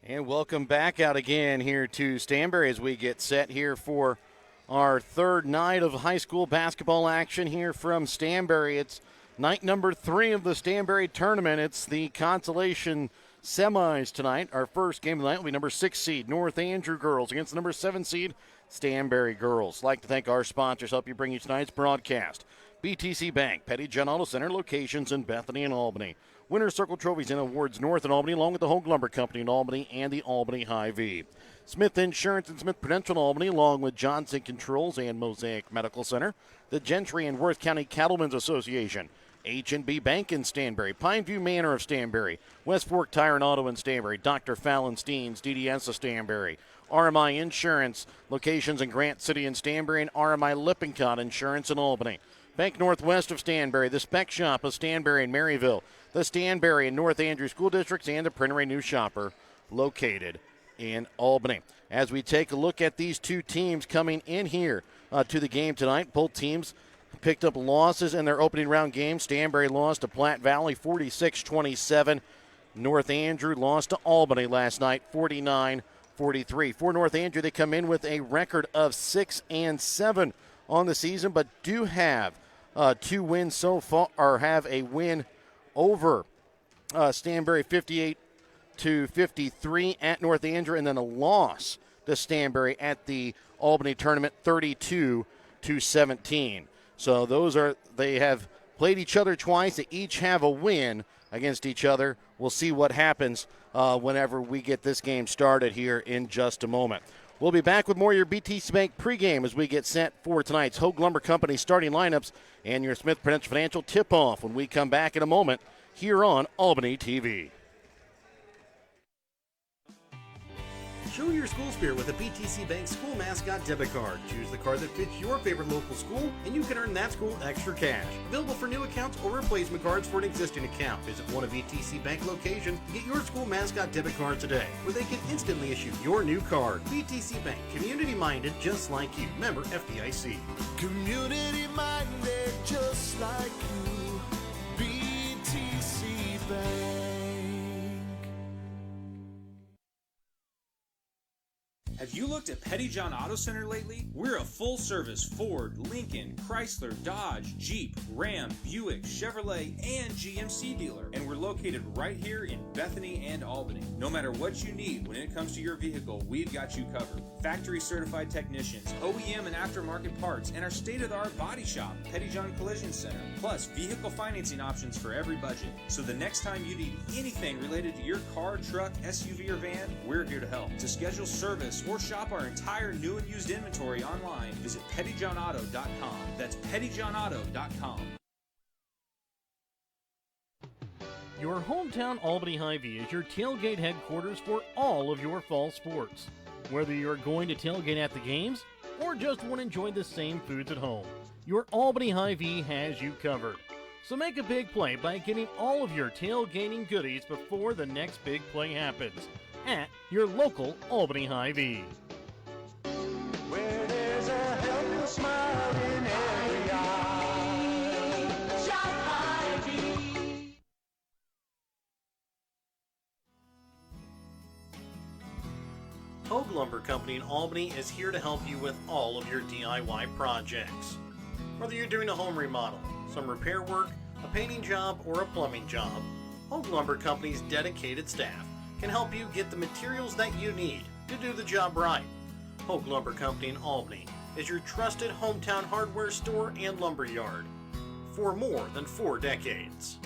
And welcome back out again here to Stanberry as we get set here for our third night of high school basketball action here from Stanberry. It's night number 3 of the Stanberry tournament. It's the consolation semis tonight. Our first game of the night will be number 6 seed North Andrew girls against the number 7 seed Stanberry girls. I'd like to thank our sponsors help you bring you tonight's broadcast. BTC Bank, Petty John Auto Center, locations in Bethany and Albany. Winner's Circle Trophies and Awards North in Albany, along with the Hogue Lumber Company in Albany and the Albany Hy-Vee. Smith Insurance and Smith Prudential in Albany, along with Johnson Controls and Mosaic Medical Center. The Gentry and Worth County Cattlemen's Association. H&B Bank in Stanberry. Pineview Manor of Stanberry. West Fork Tire and Auto in Stanberry. Dr. Fallon Steens, DDS of Stanberry. RMI Insurance, locations in Grant City and Stanberry, and RMI Lippincott Insurance in Albany. Bank Northwest of Stanberry, the Spec Shop of Stanberry and Maryville, the Stanberry and North Andrew School Districts, and the Printery New Shopper located in Albany. As we take a look at these two teams coming in here to the game tonight, both teams picked up losses in their opening round game. Stanberry lost to Platte Valley 46-27. North Andrew lost to Albany last night 49-43. For North Andrew, they come in with a record of 6-7 on the season, but do have 2 wins so far, or have a win over Stanberry 58-53 at North Andrew, and then a loss to Stanberry at the Albany tournament 32-17. So they have played each other twice. They each have a win against each other. We'll see what happens whenever we get this game started here in just a moment. We'll be back with more of your BTC Bank pregame as we get set for tonight's Hogue Lumber Company starting lineups and your Smith Prudential Financial tip-off when we come back in a moment here on Albany TV. Show your school spirit with a BTC Bank school mascot debit card. Choose the card that fits your favorite local school, and you can earn that school extra cash. Available for new accounts or replacement cards for an existing account. Visit one of BTC Bank locations to get your school mascot debit card today, where they can instantly issue your new card. BTC Bank, community-minded just like you. Member FDIC. Community-minded just like you. BTC Bank. Have you looked at Petty John Auto Center lately? We're a full-service Ford, Lincoln, Chrysler, Dodge, Jeep, Ram, Buick, Chevrolet, and GMC dealer. And we're located right here in Bethany and Albany. No matter what you need when it comes to your vehicle, we've got you covered. Factory-certified technicians, OEM and aftermarket parts, and our state-of-the-art body shop, Petty John Collision Center. Plus, vehicle financing options for every budget. So the next time you need anything related to your car, truck, SUV, or van, we're here to help. To schedule service or shop our entire new and used inventory online, visit pettyjohnauto.com. That's pettyjohnauto.com. Your hometown Albany Hy-Vee is your tailgate headquarters for all of your fall sports. Whether you're going to tailgate at the games or just want to enjoy the same foods at home, your Albany Hy-Vee has you covered. So make a big play by getting all of your tailgating goodies before the next big play happens at your local Albany Hy-Vee. Where there's a helpful smile in every eye. Shop Hy-Vee. Hogue Lumber Company in Albany is here to help you with all of your DIY projects. Whether you're doing a home remodel, some repair work, a painting job, or a plumbing job, Hogue Lumber Company's dedicated staff can help you get the materials that you need to do the job right. Hogue Lumber Company in Albany is your trusted hometown hardware store and lumber yard for more than 4 decades.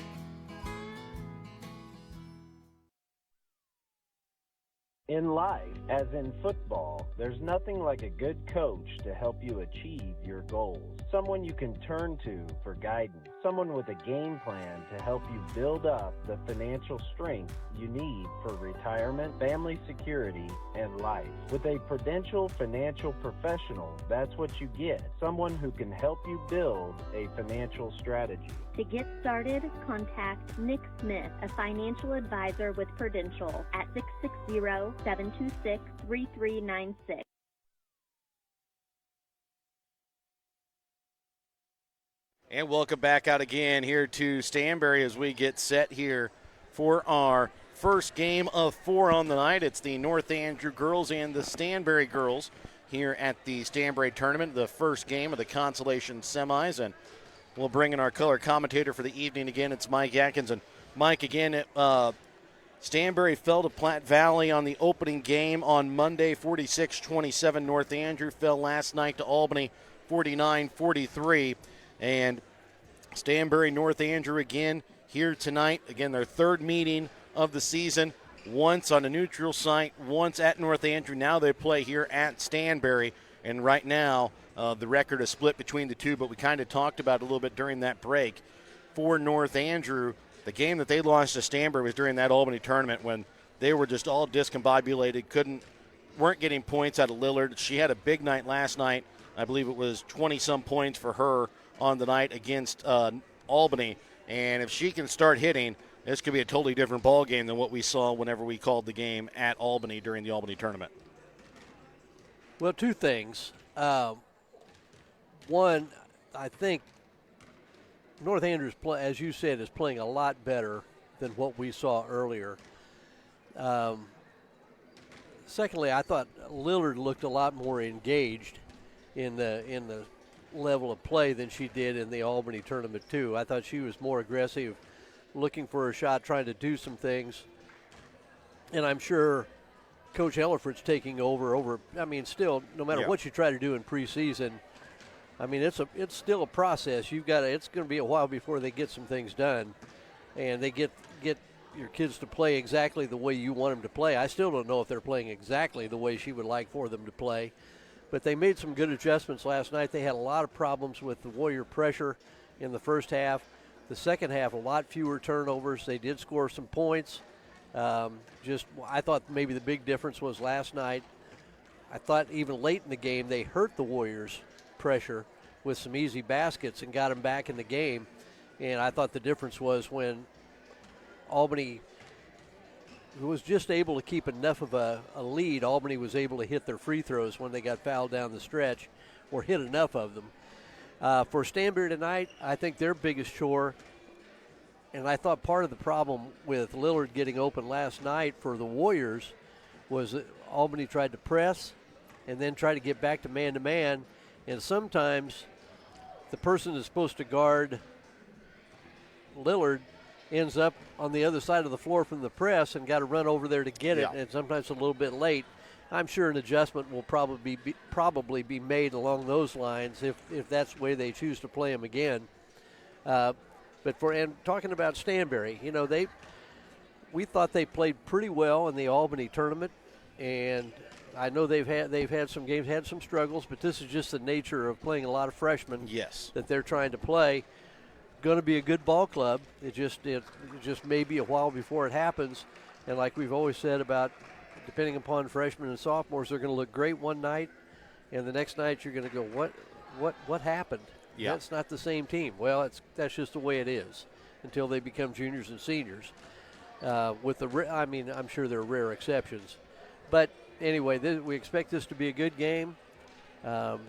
In life, as in football, there's nothing like a good coach to help you achieve your goals. Someone you can turn to for guidance. Someone with a game plan to help you build up the financial strength you need for retirement, family security, and life. With a Prudential financial professional, that's what you get. Someone who can help you build a financial strategy. To get started, contact Nick Smith, a financial advisor with Prudential at 660-726-3396. And welcome back out again here to Stanberry as we get set here for our first game of 4 on the night. It's the North Andrew girls and the Stanberry girls here at the Stanberry tournament, the first game of the consolation semis. And we'll bring in our color commentator for the evening again. It's Mike Atkins. And Mike, again, Stanberry fell to Platte Valley on the opening game on Monday, 46-27. North Andrew fell last night to Albany, 49-43. And Stanberry, North Andrew again here tonight. Again, their third meeting of the season. Once on a neutral site, once at North Andrew. Now they play here at Stanberry. And right now, the record is split between the two, but we kind of talked about it a little bit during that break. For North Andrew, the game that they lost to Stanberry was during that Albany tournament when they were just all discombobulated, weren't getting points out of Lillard. She had a big night last night. I believe it was 20-some points for her on the night against Albany. And if she can start hitting, this could be a totally different ball game than what we saw whenever we called the game at Albany during the Albany tournament. Well, two things. One, I think North Andrews, as you said, is playing a lot better than what we saw earlier. Secondly, I thought Lillard looked a lot more engaged in the level of play than she did in the Albany tournament too. I thought she was more aggressive, looking for a shot, trying to do some things. And I'm sure Coach Hellerford's taking over. I mean, still, no matter what you try to do in preseason, I mean, it's still a process. It's going to be a while before they get some things done, and they get your kids to play exactly the way you want them to play. I still don't know if they're playing exactly the way she would like for them to play, but they made some good adjustments last night. They had a lot of problems with the Warrior pressure in the first half. The second half, a lot fewer turnovers. They did score some points. I thought maybe the big difference was last night. I thought even late in the game they hurt the Warriors' pressure with some easy baskets and got them back in the game. And I thought the difference was when Albany was just able to keep enough of a lead. Albany was able to hit their free throws when they got fouled down the stretch, or hit enough of them. For Stanberry tonight, I think their biggest chore, and I thought part of the problem with Lillard getting open last night for the Warriors was that Albany tried to press and then try to get back to man-to-man, and sometimes the person that's supposed to guard Lillard ends up on the other side of the floor from the press and got to run over there to get it, and sometimes a little bit late. I'm sure an adjustment will probably be made along those lines if that's the way they choose to play him again. But talking about Stanberry, we thought they played pretty well in the Albany tournament, and I know they've had some games, had some struggles, but this is just the nature of playing a lot of freshmen. Yes. That they're trying to play. Going to be a good ball club. It just may be a while before it happens, and like we've always said about, depending upon freshmen and sophomores, they're going to look great one night, and the next night you're going to go, what happened? Yeah. That's not the same team. Well, that's just the way it is until they become juniors and seniors. I'm sure there are rare exceptions, but anyway, we expect this to be a good game.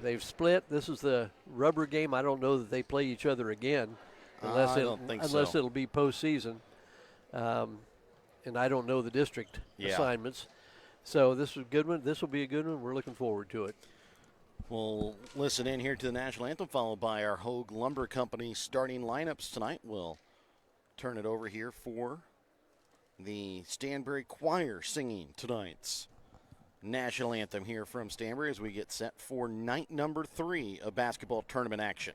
They've split. This is the rubber game. I don't know that they play each other again, unless it'll be postseason. And I don't know the district assignments. So this is a good one. This will be a good one. We're looking forward to it. We'll listen in here to the national anthem, followed by our Hogue Lumber Company starting lineups tonight. We'll turn it over here for the Stanberry Choir singing tonight's national anthem here from Stanberry as we get set for night number 3 of basketball tournament action.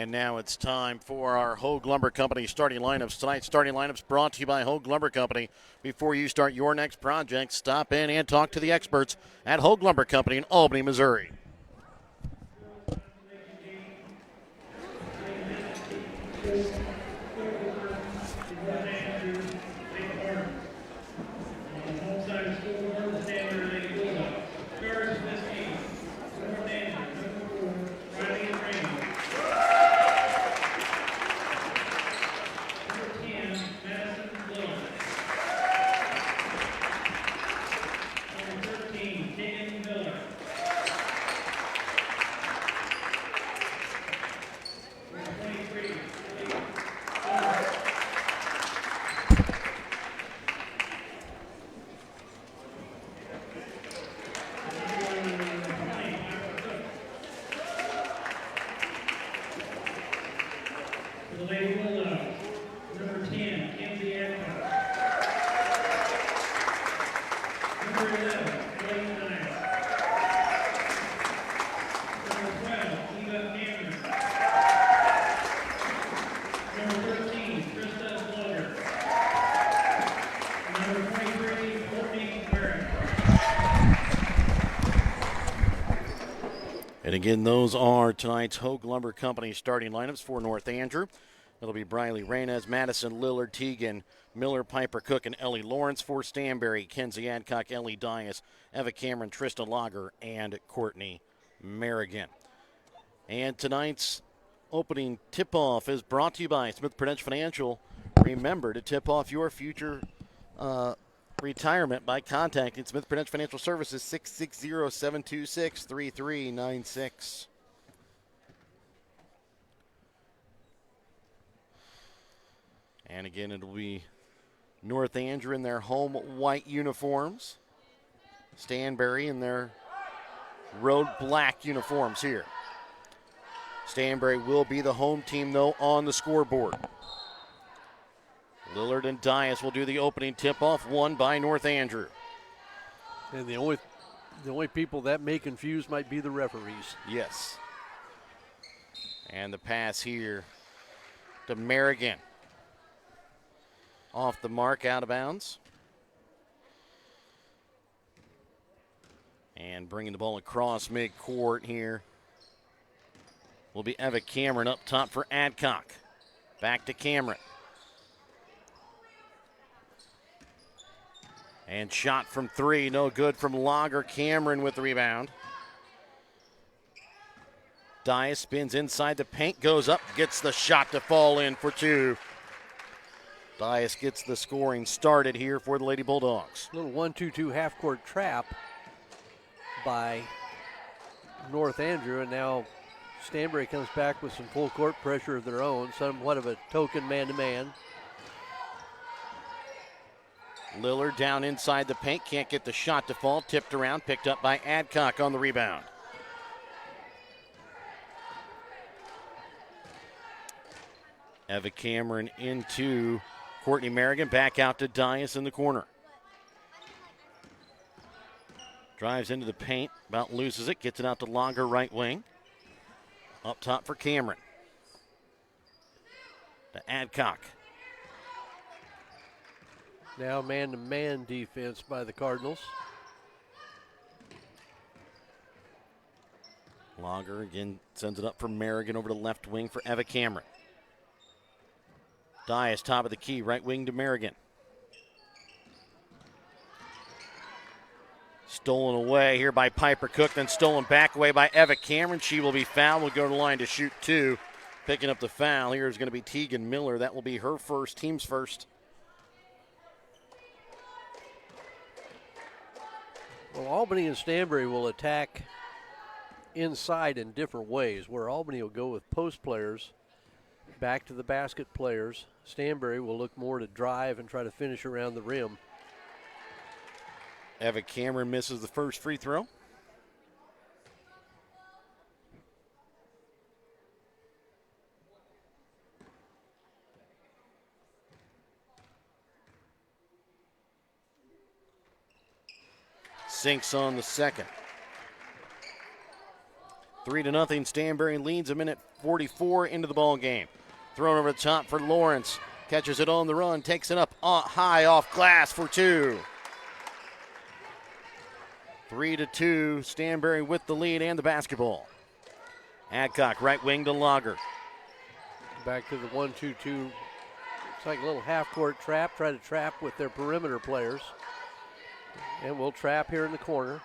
And now it's time for our Hogue Lumber Company starting lineups. Tonight's starting lineups brought to you by Hogue Lumber Company. Before you start your next project, stop in and talk to the experts at Hogue Lumber Company in Albany, Missouri. And again, those are tonight's Hogue Lumber Company starting lineups for North Andrew. It'll be Briley Reynez, Madison Lillard, Teagan, Miller, Piper Cook, and Ellie Lawrence. For Stanberry, Kenzie Adcock, Ellie Dias, Eva Cameron, Trista Lager, and Courtney Merrigan. And tonight's opening tip-off is brought to you by Smith Prudential Financial. Remember to tip off your future retirement by contacting Smith Prudential Financial Services 660-726-3396. And again, it'll be North Andrew in their home white uniforms. Stanberry in their road black uniforms here. Stanberry will be the home team, though, on the scoreboard. Lillard and Dias will do the opening tip-off, won by North Andrew. And the only people that may confuse might be the referees. Yes. And the pass here to Merrigan. Off the mark, out of bounds. And bringing the ball across midcourt here will be Eva Cameron up top for Adcock. Back to Cameron. And shot from three, no good from Lager. Cameron with the rebound. Dias spins inside the paint, goes up, gets the shot to fall in for two. Dias gets the scoring started here for the Lady Bulldogs. Little 1-2-2 half-court trap by North Andrew, and now Stanberry comes back with some full court pressure of their own, somewhat of a token man-to-man. Lillard down inside the paint, can't get the shot to fall, tipped around, picked up by Adcock on the rebound. Eva Cameron into Courtney Merrigan, back out to Dias in the corner. Drives into the paint, about loses it, gets it out to Lager, right wing. Up top for Cameron. To Adcock. Now man-to-man defense by the Cardinals. Lager again sends it up for Merrigan over to left wing for Eva Cameron. Dias top of the key, right wing to Merrigan. Stolen away here by Piper Cook, then stolen back away by Eva Cameron. She will be fouled, will go to the line to shoot two. Picking up the foul here is going to be Teagan Miller. That will be her first, team's first. Well, Albany and Stanberry will attack inside in different ways, where Albany will go with post players, back to the basket players. Stanberry will look more to drive and try to finish around the rim. Eva Cameron misses the first free throw. Sinks on the second. 3-0. Stanberry leads a minute 44 into the ball game. Thrown over the top for Lawrence. Catches it on the run, takes it up high off glass for 2. 3-2. Stanberry with the lead and the basketball. Adcock, right wing to Lager. Back to the 1-2-2. It's like a little half-court trap. Try to trap with their perimeter players. And we'll trap here in the corner.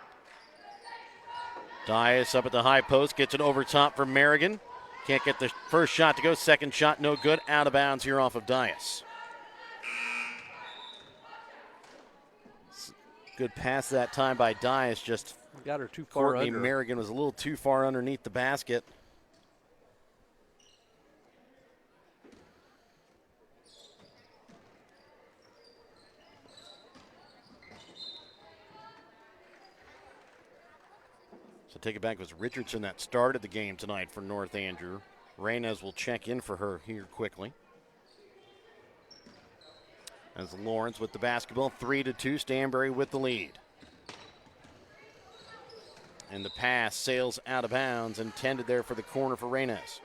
Dias up at the high post, gets it over top for Merrigan. Can't get the first shot to go. Second shot, no good. Out of bounds here off of Dias. Good pass that time by Dias. Just got her too far Courtney under. Merrigan was a little too far underneath the basket. So take it back, it was Richardson that started the game tonight for North Andrew. Reynes will check in for her here quickly. As Lawrence with the basketball, 3-2, Stanberry with the lead. And the pass sails out of bounds, intended there for the corner for Reynes.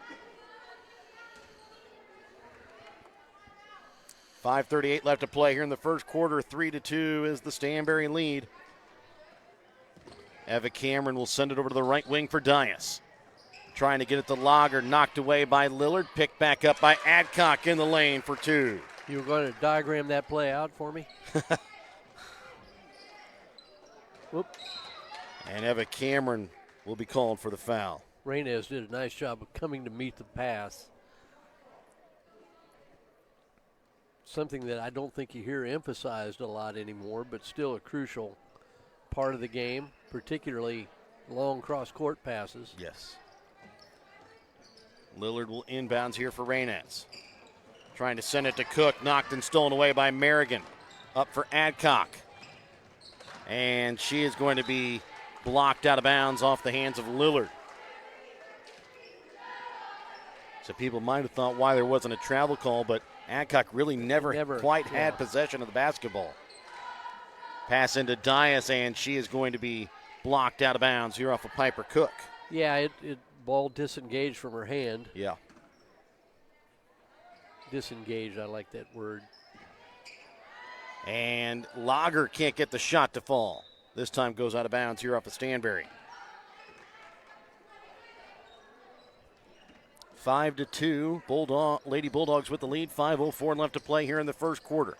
5:38 left to play here in the first quarter. 3-2 is the Stanberry lead. Eva Cameron will send it over to the right wing for Dias. Trying to get it to Lager, knocked away by Lillard, picked back up by Adcock in the lane for 2. You were going to diagram that play out for me? Whoop. And Eva Cameron will be called for the foul. Reynes did a nice job of coming to meet the pass. Something that I don't think you hear emphasized a lot anymore, but still a crucial part of the game, particularly long cross-court passes. Yes. Lillard will inbounds here for Reynes. Trying to send it to Cook, knocked and stolen away by Merrigan. Up for Adcock. And she is going to be blocked out of bounds off the hands of Lillard. So people might have thought why there wasn't a travel call, but Adcock really never quite had possession of the basketball. Pass into Dias, and she is going to be blocked out of bounds here off of Piper Cook. Yeah, it ball disengaged from her hand. Yeah. Disengaged, I like that word. And Lager can't get the shot to fall. This time goes out of bounds here off of Stanberry. 5-2, Lady Bulldogs with the lead. 5:04 left to play here in the first quarter.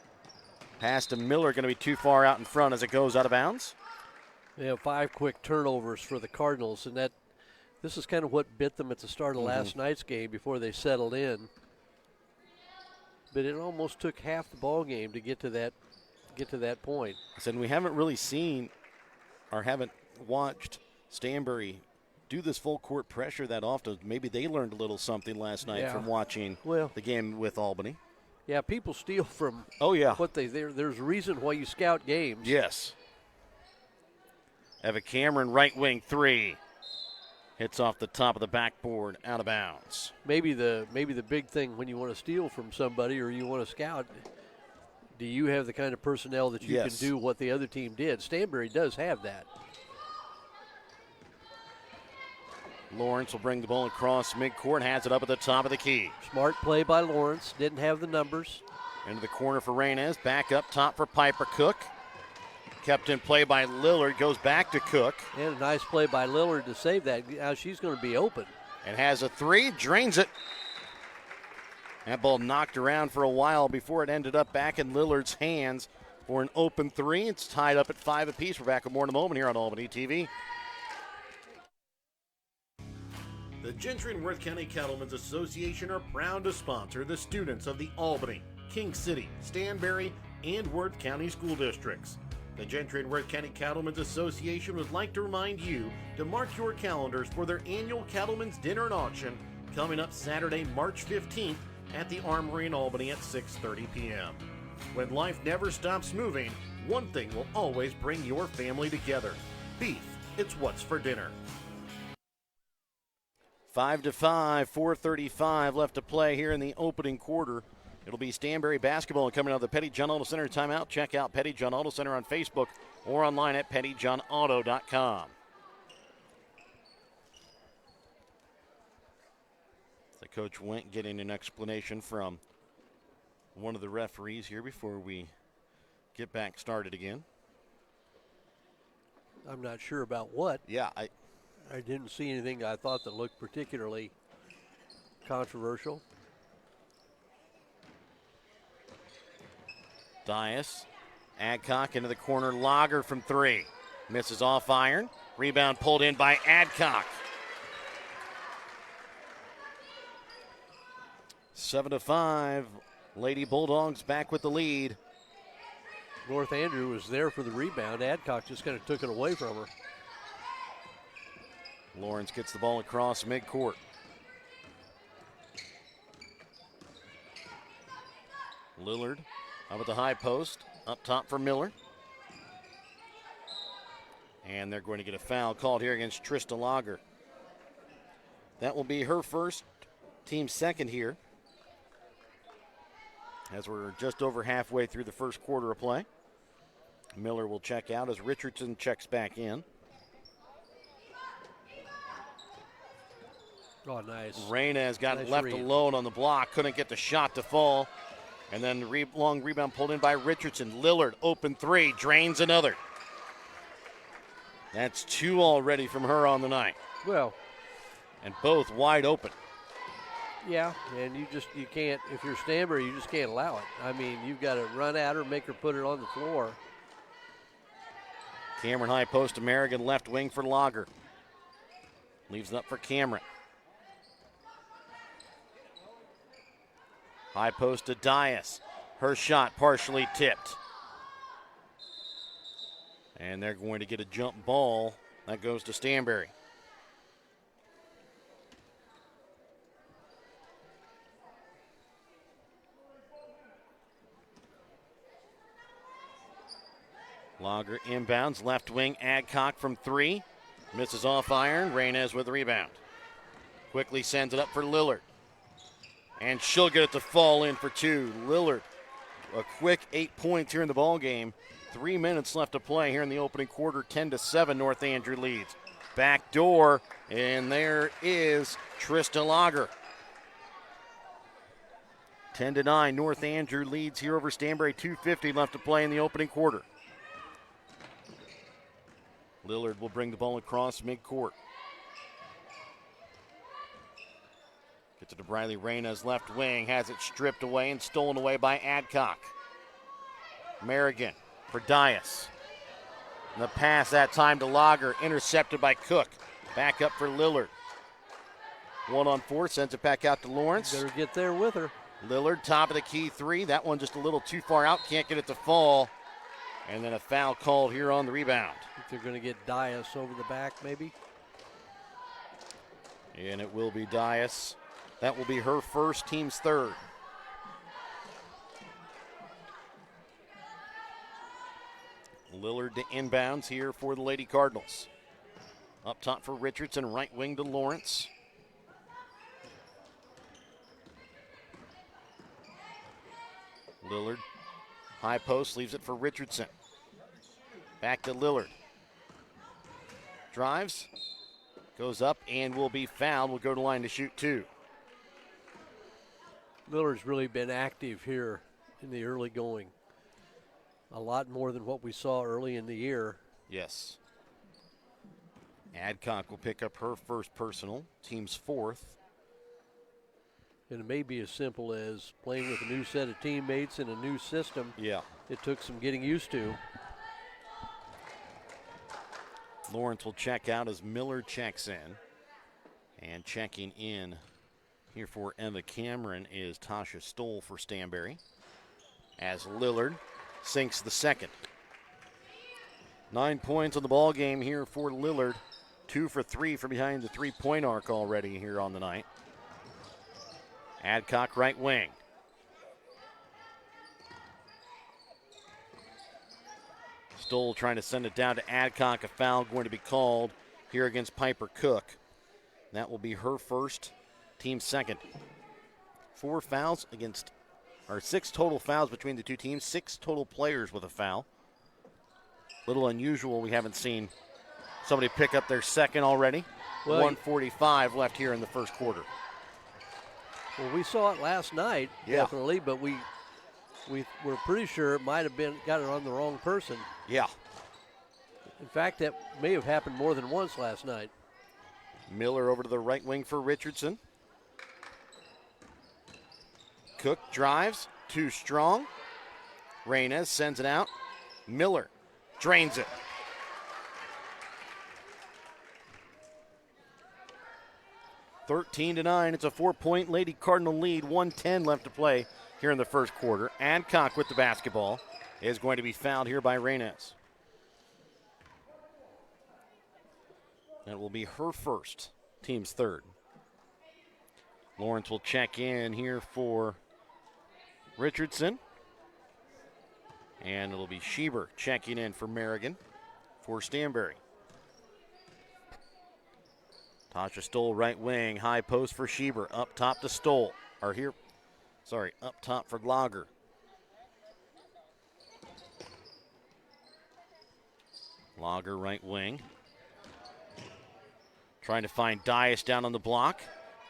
Pass to Miller, going to be too far out in front as it goes out of bounds. They have 5 quick turnovers for the Cardinals, and this is kind of what bit them at the start of last night's game before they settled in. But it almost took half the ball game to get to that point. I said we haven't really seen or haven't watched Stanberry do this full court pressure that often. Maybe they learned a little something last night from watching the game with Albany. Yeah, people steal from what there's a reason why you scout games. Yes. Eva Cameron, right wing 3. Hits off the top of the backboard, out of bounds. Maybe the big thing when you want to steal from somebody or you want to scout, do you have the kind of personnel that you can do what the other team did? Stanberry does have that. Lawrence will bring the ball across midcourt, has it up at the top of the key. Smart play by Lawrence, didn't have the numbers. Into the corner for Reynes, back up top for Piper Cook. Kept in play by Lillard, goes back to Cook. And a nice play by Lillard to save that. Now she's going to be open. And has a 3, drains it. That ball knocked around for a while before it ended up back in Lillard's hands for an open 3. It's tied up at 5 apiece. We're back with more in a moment here on Albany TV. The Gentry and Worth County Cattlemen's Association are proud to sponsor the students of the Albany, King City, Stanberry, and Worth County school districts. The Gentry and Worth County Cattlemen's Association would like to remind you to mark your calendars for their annual Cattlemen's Dinner and Auction coming up Saturday, March 15th at the Armory in Albany at 6:30 p.m. When life never stops moving, one thing will always bring your family together. Beef, it's what's for dinner. 5-5, 4:35 left to play here in the opening quarter. It'll be Stanberry basketball coming out of the Petty John Auto Center timeout. Check out Petty John Auto Center on Facebook or online at pettyjohnauto.com. Coach Went getting an explanation from one of the referees here before we get back started again. I'm not sure about what. Yeah, I didn't see anything I thought that looked particularly controversial. Dias, Adcock into the corner, Lager from 3. Misses off iron. Rebound pulled in by Adcock. 7-5. Lady Bulldogs back with the lead. North Andrew was there for the rebound. Adcock just kind of took it away from her. Lawrence gets the ball across midcourt. Lillard up at the high post. Up top for Miller. And they're going to get a foul called here against Trista Lager. That will be her first, team second here, as we're just over halfway through the first quarter of play. Miller will check out as Richardson checks back in. Oh, nice. Reyna has got Nice left read. alone on the block. Couldn't get the shot to fall. And then long rebound pulled in by Richardson. Lillard, open 3, drains another. That's 2 already from her on the night. Well, And both wide open. yeah, and you can't, if you're Stanberry, you just can't allow it. I mean, you've got to run at her, make her put it on the floor. Cameron high post to Merrigan, left wing for Lager. Leaves it up for Cameron. High post to Dias. Her shot partially tipped. And they're going to get a jump ball. That goes to Stanberry. Lager inbounds, left wing, Adcock from 3. Misses off iron, Reynez with the rebound. Quickly sends it up for Lillard. And she'll get it to fall in for 2. Lillard, a quick 8 points here in the ball game. 3 minutes left to play here in the opening quarter. 10-7, North Andrew leads. Back door, and there is Trista Lager. 10-9, North Andrew leads here over Stanberry. 2:50 left to play in the opening quarter. Lillard will bring the ball across midcourt. Gets it to Briley Reyna's left wing. Has it stripped away and stolen away by Adcock. Merrigan for Dias. And the pass that time to Lager. Intercepted by Cook. Back up for Lillard. 1-on-4. Sends it back out to Lawrence. Better get there with her. Lillard, top of the key 3. That one just a little too far out. Can't get it to fall. And then a foul called here on the rebound. If they're going to get Dias over the back, maybe. And it will be Dias. That will be her first, team's third. Lillard to inbounds here for the Lady Cardinals. Up top for Richardson, right wing to Lawrence. Lillard, high post, leaves it for Richardson. Back to Lillard. Drives, goes up and will be fouled. Will go to line to shoot 2. Miller's really been active here in the early going. A lot more than what we saw early in the year. Yes. Adcock will pick up her first personal, team's 4th. And it may be as simple as playing with a new set of teammates in a new system. Yeah. It took some getting used to. Lawrence will check out as Miller checks in. And checking in here for Emma Cameron is Tasha Stoll for Stanberry. As Lillard sinks the second. 9 points on the ball game here for Lillard. 2 for 3 from behind the 3-point arc already here on the night. Adcock right wing. Stoll trying to send it down to Adcock. A foul going to be called here against Piper Cook. That will be her first, team second. 4 fouls against, or 6 total fouls between the two teams. 6 total players with a foul. Little unusual. We haven't seen somebody pick up their second already. Well, 1:45 left here in the first quarter. Well, we saw it last night, Yeah. definitely, but we were pretty sure it might have got it on the wrong person. Yeah. In fact, that may have happened more than once last night. Miller over to the right wing for Richardson. Cook drives, too strong. Reynes sends it out. Miller drains it. (13-9). It's a 4-point Lady Cardinal lead. 1:10 left to play here in the first quarter. Adcock with the basketball is going to be fouled here by Reynes. That will be her first, team's third. Lawrence will check in here for Richardson. And it'll be Schieber checking in for Merrigan for Stanberry. Tasha Stoll right wing, high post for Schieber. Up top to Stoll. Up top for Lager. Lager right wing. Trying to find Dias down on the block.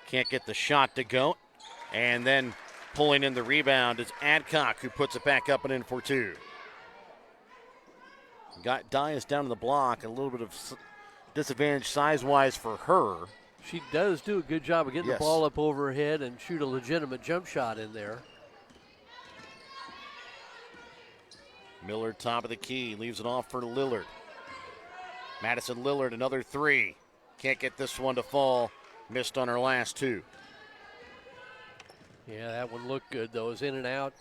Can't get the shot to go. And then pulling in the rebound is Adcock, who puts it back up and in for two. Got Dias down on the block. A little bit of disadvantage size-wise for her. She does do a good job of getting Yes. the ball up over her head and shoot a legitimate jump shot in there. Miller top of the key, leaves it off for Lillard. Madison Lillard, another three. Can't get this one to fall. Missed on her last two. Yeah, that one looked good, though. It was in and out.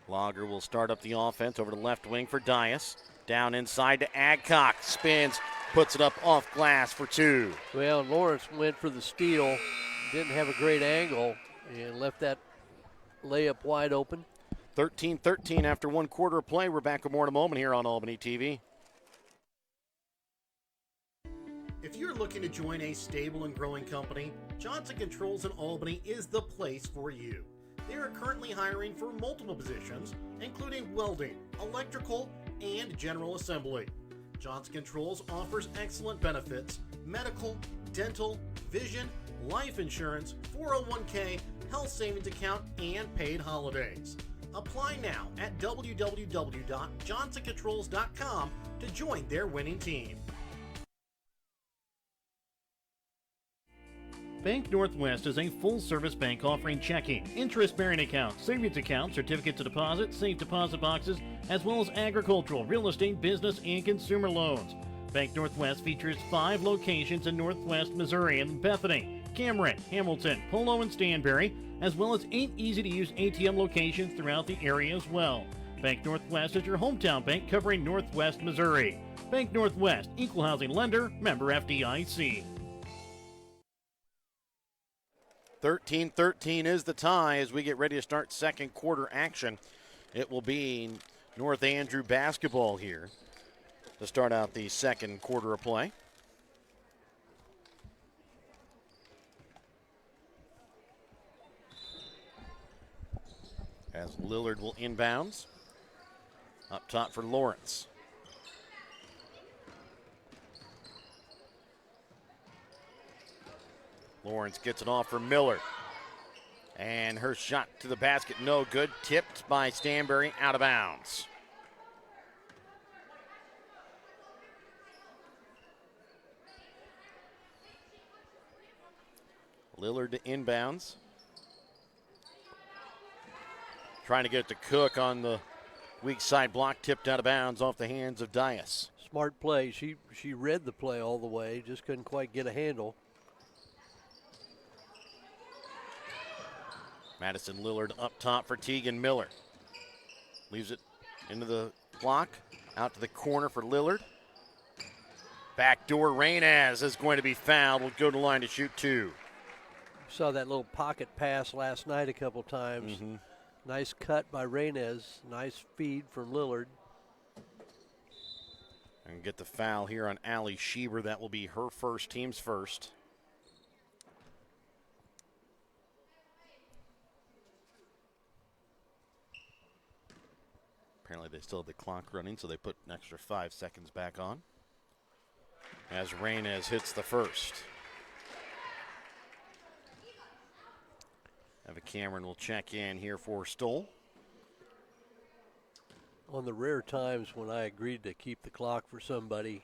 Lager will start up the offense over to left wing for Dias. Down inside to Adcock. Spins, puts it up off glass for two. Well, Lawrence went for the steal. Didn't have a great angle and left that layup wide open. 13-13 after one quarter of play. We're back with more in a moment here on Albany TV. If you're looking to join a stable and growing company, Johnson Controls in Albany is the place for you. They are currently hiring for multiple positions, including welding, electrical, and general assembly. Johnson Controls offers excellent benefits: medical, dental, vision, life insurance, 401k, health savings account, and paid holidays. Apply now at www.johnsoncontrols.com to join their winning team. Bank Northwest is a full-service bank offering checking, interest-bearing accounts, savings accounts, certificates of deposit, safe deposit boxes, as well as agricultural, real estate, business, and consumer loans. Bank Northwest features 5 locations in Northwest Missouri in Bethany, Cameron, Hamilton, Polo, and Stanberry, as well as 8 easy-to-use ATM locations throughout the area as well. Bank Northwest is your hometown bank covering Northwest Missouri. Bank Northwest, equal housing lender, member FDIC. 13-13 is the tie as we get ready to start second quarter action. It will be North Andrew basketball here to start out the second quarter of play. As Lillard will inbounds. Up top for Lawrence. Lawrence gets it off for Miller. And her shot to the basket, no good. Tipped by Stanberry, out of bounds. Lillard to inbounds. Trying to get it to Cook on the weak side block, tipped out of bounds off the hands of Dias. Smart play. She read the play all the way, just couldn't quite get a handle. Madison Lillard up top for Tegan Miller. Leaves it into the block, out to the corner for Lillard. Backdoor Reynes is going to be fouled. Will go to the line to shoot two. Saw that little pocket pass last night a couple times. Mm-hmm. Nice cut by Reynes. Nice feed from Lillard. And get the foul here on Allie Schieber. That will be her first, team's first. Apparently they still have the clock running, so they put an extra 5 seconds back on. As Reynes hits the first. Eva Cameron will check in here for Stoll. On the rare times when I agreed to keep the clock for somebody,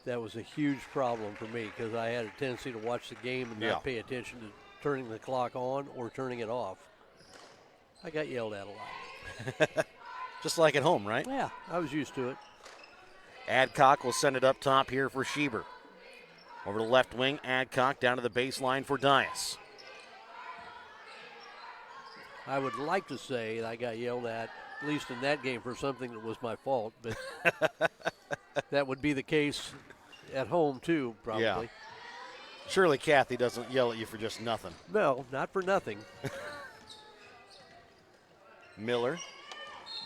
that was a huge problem for me because I had a tendency to watch the game and not pay attention to turning the clock on or turning it off. I got yelled at a lot. Just like at home, right? Yeah, I was used to it. Adcock will send it up top here for Schieber. Over to left wing, Adcock down to the baseline for Dias. I would like to say I got yelled at least in that game, for something that was my fault, but that would be the case at home too, probably. Yeah. Surely Kathy doesn't yell at you for just nothing. No, not for nothing. Miller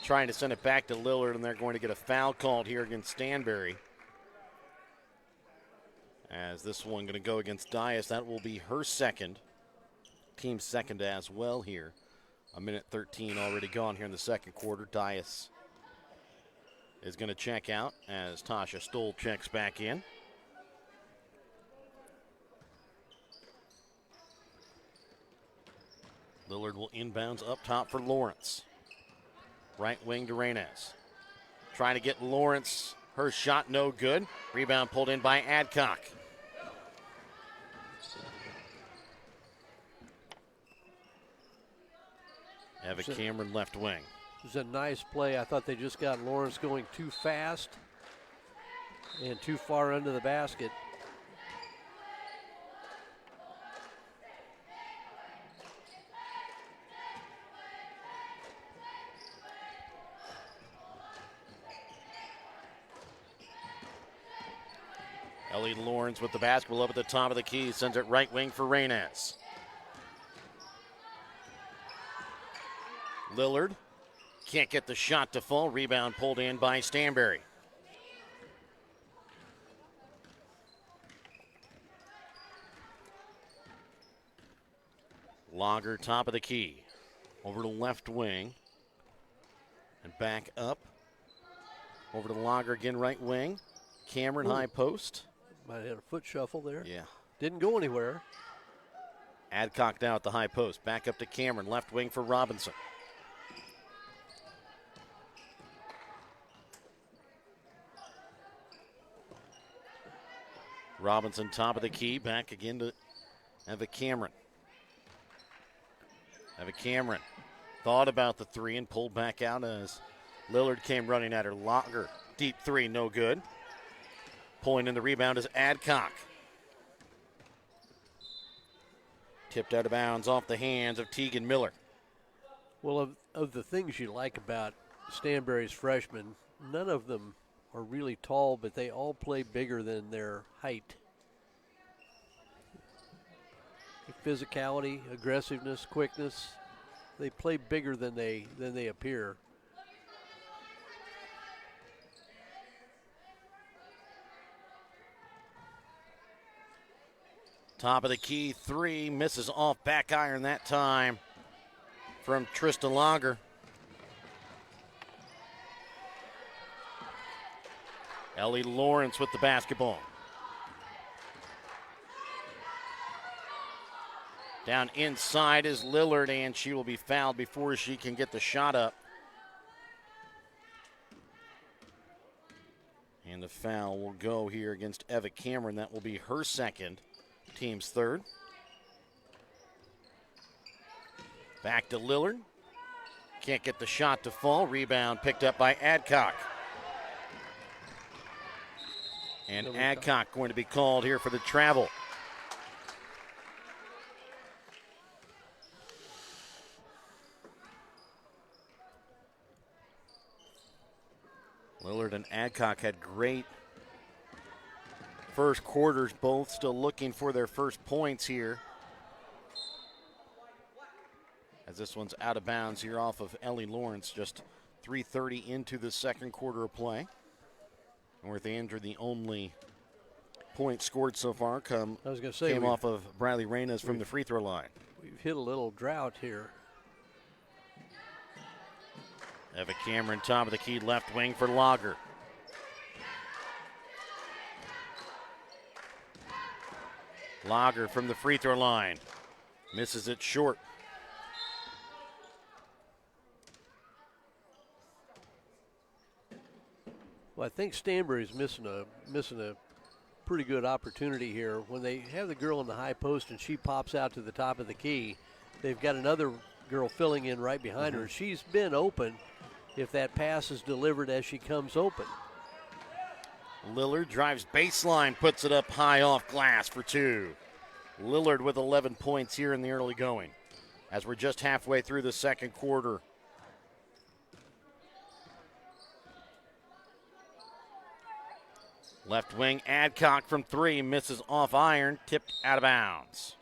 trying to send it back to Lillard, and they're going to get a foul called here against Stanberry. As this one going to go against Dias, that will be her second. Team's second as well here. 1:13 already gone here in the second quarter. Dias is going to check out as Tasha Stoll checks back in. Lillard will inbounds up top for Lawrence. Right wing to Reynez. Trying to get Lawrence. Her shot no good. Rebound pulled in by Adcock. Eva Cameron left wing. It was a nice play. I thought they just got Lawrence going too fast and too far under the basket. Ellie Lawrence with the basketball up at the top of the key. Sends it right wing for Reynez. Lillard can't get the shot to fall. Rebound pulled in by Stanberry. Lager top of the key. Over to left wing. And back up. Over to Lager again, right wing. Cameron high post. Might have had a foot shuffle there. Yeah. Didn't go anywhere. Adcock now at the high post. Back up to Cameron. Left wing for Robinson. Robinson top of the key. Back again to Eva Cameron. Eva Cameron thought about the three and pulled back out as Lillard came running at her. Lager, deep three, no good. Pulling in the rebound is Adcock. Tipped out of bounds off the hands of Tegan Miller. Well, of the things you like about Stanberry's freshmen, none of them are really tall, but they all play bigger than their height. Physicality, aggressiveness, quickness, they play bigger than they appear. Top of the key, three, misses off back iron that time from Trista Lager. Ellie Lawrence with the basketball. Down inside is Lillard, and she will be fouled before she can get the shot up. And the foul will go here against Eva Cameron. That will be her second, team's third. Back to Lillard. Can't get the shot to fall. Rebound picked up by Adcock. And Adcock going to be called here for the travel. Lillard and Adcock had great first quarters, both still looking for their first points here. As this one's out of bounds here off of Ellie Lawrence, just 3:30 into the second quarter of play. North Andrew, the only point scored so far, came off of Bradley Reynez from the free throw line. We've hit a little drought here. Eva Cameron, top of the key, left wing for Lager. Lager from the free throw line. Misses it short. Well, I think Stanberry's missing a pretty good opportunity here. When they have the girl in the high post and she pops out to the top of the key, they've got another girl filling in right behind her. She's been open if that pass is delivered as she comes open. Lillard drives baseline, puts it up high off glass for 2. Lillard with 11 points here in the early going as we're just halfway through the second quarter. Left wing Adcock from 3, misses off iron, tipped out of bounds.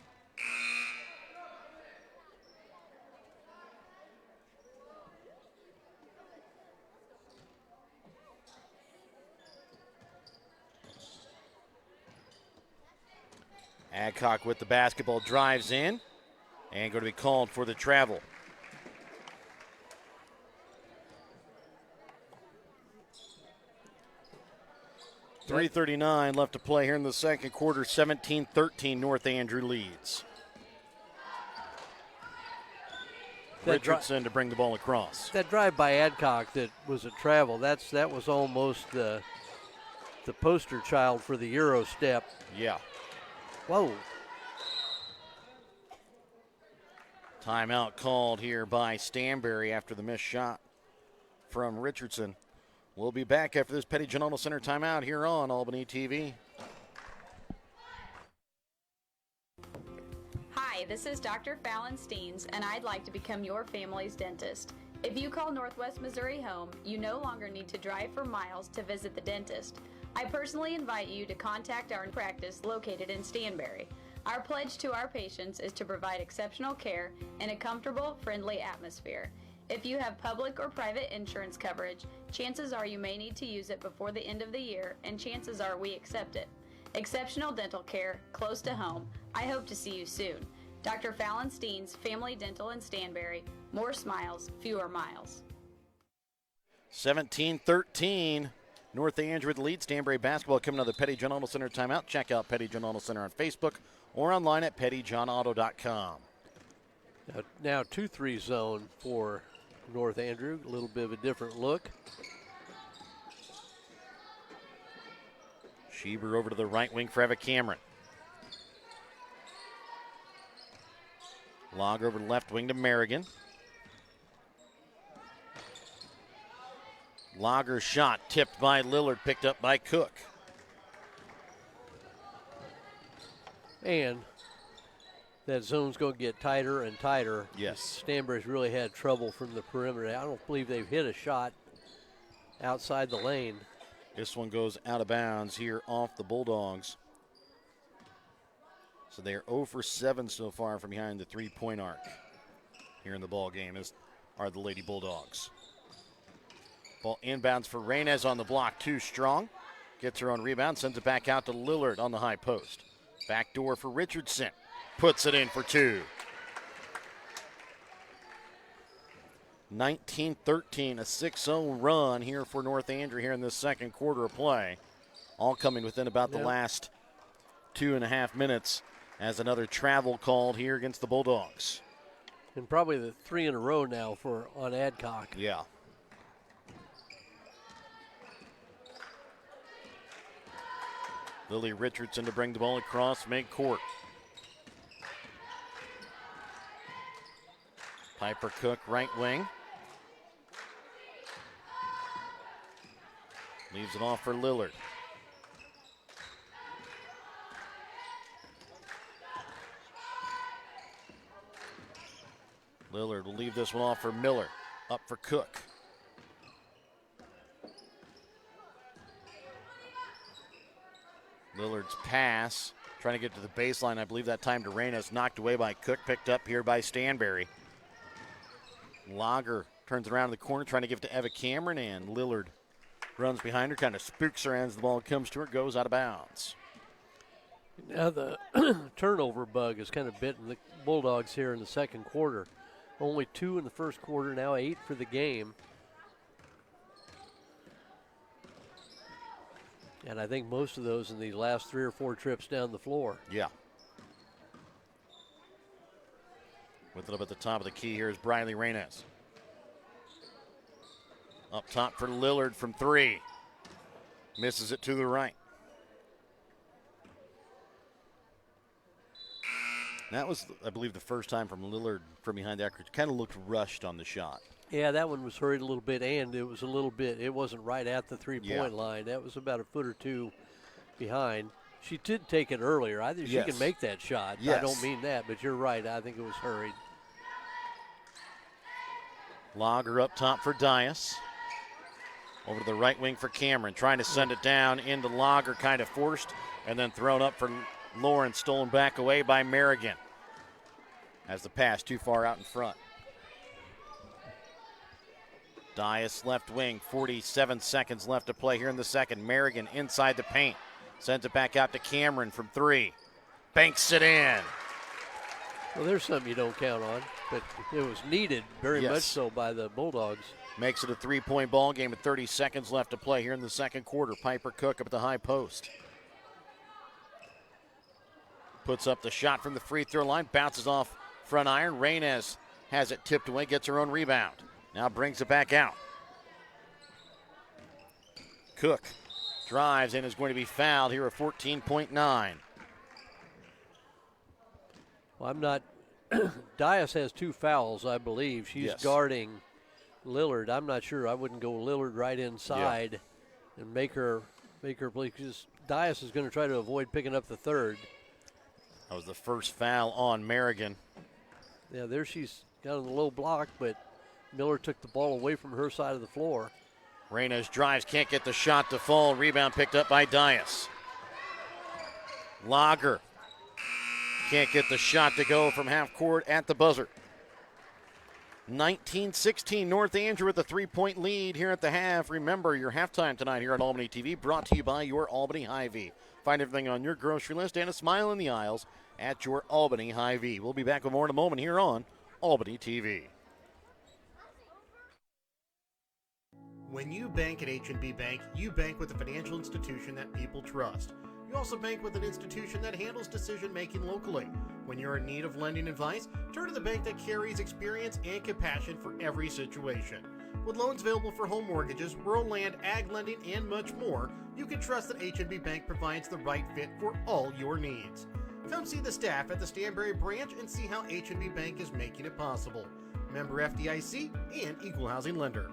Adcock with the basketball, drives in, and going to be called for the travel. .339 left to play here in the second quarter. 17-13, North Andrew leads. Richardson to bring the ball across. That drive by Adcock that was a travel, that was almost the poster child for the Euro step. Yeah. Whoa. Timeout called here by Stanberry after the missed shot from Richardson. We'll be back after this Petty John Auto Center timeout here on Albany TV. Hi, this is Dr. Fallon Steens, and I'd like to become your family's dentist. If you call Northwest Missouri home, you no longer need to drive for miles to visit the dentist. I personally invite you to contact our practice located in Stanberry. Our pledge to our patients is to provide exceptional care in a comfortable, friendly atmosphere. If you have public or private insurance coverage, chances are you may need to use it before the end of the year, and chances are we accept it. Exceptional dental care, close to home. I hope to see you soon. Dr. Fallon Steens, Family Dental in Stanberry. More smiles, fewer miles. 17-13. North Andrew with the lead. Stanberry basketball coming to the Petty John Auto Center timeout. Check out Petty John Auto Center on Facebook or online at pettyjohnauto.com. Now 2-3 zone for North Andrew. A little bit of a different look. Schieber over to the right wing for Eva Cameron. Log over to left wing to Merrigan. Lager's shot tipped by Lillard, picked up by Cook. And that zone's going to get tighter and tighter. Yes. Stanberry's really had trouble from the perimeter. I don't believe they've hit a shot outside the lane. This one goes out of bounds here off the Bulldogs. So they are 0 for 7 so far from behind the three-point arc here in the ball game, as are the Lady Bulldogs. Ball inbounds for Reynez on the block, too strong. Gets her own rebound, sends it back out to Lillard on the high post. Back door for Richardson. Puts it in for 2. 19-13, a 6-0 run here for North Andrew here in this second quarter of play. All coming within about the last 2.5 minutes as another travel called here against the Bulldogs. And probably the 3 in a row now on Adcock. Yeah. Lily Richardson to bring the ball across midcourt. Piper Cook, right wing. Leaves it off for Lillard. Lillard will leave this one off for Miller. Up for Cook. Lillard's pass, trying to get to the baseline. I believe that time to Reynez, knocked away by Cook, picked up here by Stanberry. Lager turns around in the corner, trying to give it to Eva Cameron, and Lillard runs behind her, kind of spooks her as the ball comes to her, goes out of bounds. Now the turnover bug has kind of bitten the Bulldogs here in the second quarter. Only 2 in the first quarter, now 8 for the game. And I think most of those in these last 3 or 4 trips down the floor. Yeah. With it up at the top of the key here is Briley Reynez. Up top for Lillard from 3. Misses it to the right. That was, I believe, the first time from Lillard from behind the arc. Kind of looked rushed on the shot. Yeah, that one was hurried a little bit, and it was a little bit, it wasn't right at the three-point line. That was about a foot or two behind. She did take it earlier. I think she can make that shot. Yes. I don't mean that, but you're right. I think it was hurried. Lager up top for Dias. Over to the right wing for Cameron, trying to send it down into Lager, kind of forced, and then thrown up for Lauren, stolen back away by Merrigan. As the pass too far out in front. Dias left wing, 47 seconds left to play here in the second. Merrigan inside the paint. Sends it back out to Cameron from three. Banks it in. Well, there's something you don't count on, but it was needed very much so by the Bulldogs. Makes it a three-point ball game with 30 seconds left to play here in the second quarter. Piper Cook up at the high post. Puts up the shot from the free throw line, bounces off front iron. Reynes has it tipped away, gets her own rebound. Now brings it back out. Cook drives and is going to be fouled here at 14.9. Well, I'm not. Dias has 2 fouls, I believe. She's guarding Lillard. I'm not sure. I wouldn't go Lillard right inside and make her play, because Dias is going to try to avoid picking up the third. That was the first foul on Merrigan. Yeah, there she's got on the low block, but Miller took the ball away from her side of the floor. Reynes drives, can't get the shot to fall. Rebound picked up by Dias. Lager can't get the shot to go from half court at the buzzer. 19-16, North Andrew with a 3-point lead here at the half. Remember, your halftime tonight here on Albany TV, brought to you by your Albany Hy-Vee. Find everything on your grocery list and a smile in the aisles at your Albany Hy-Vee. We'll be back with more in a moment here on Albany TV. When you bank at H&B Bank, you bank with a financial institution that people trust. You also bank with an institution that handles decision-making locally. When you're in need of lending advice, turn to the bank that carries experience and compassion for every situation. With loans available for home mortgages, rural land, ag lending, and much more, you can trust that H&B Bank provides the right fit for all your needs. Come see the staff at the Stanberry branch and see how H&B Bank is making it possible. Member FDIC and Equal Housing Lender.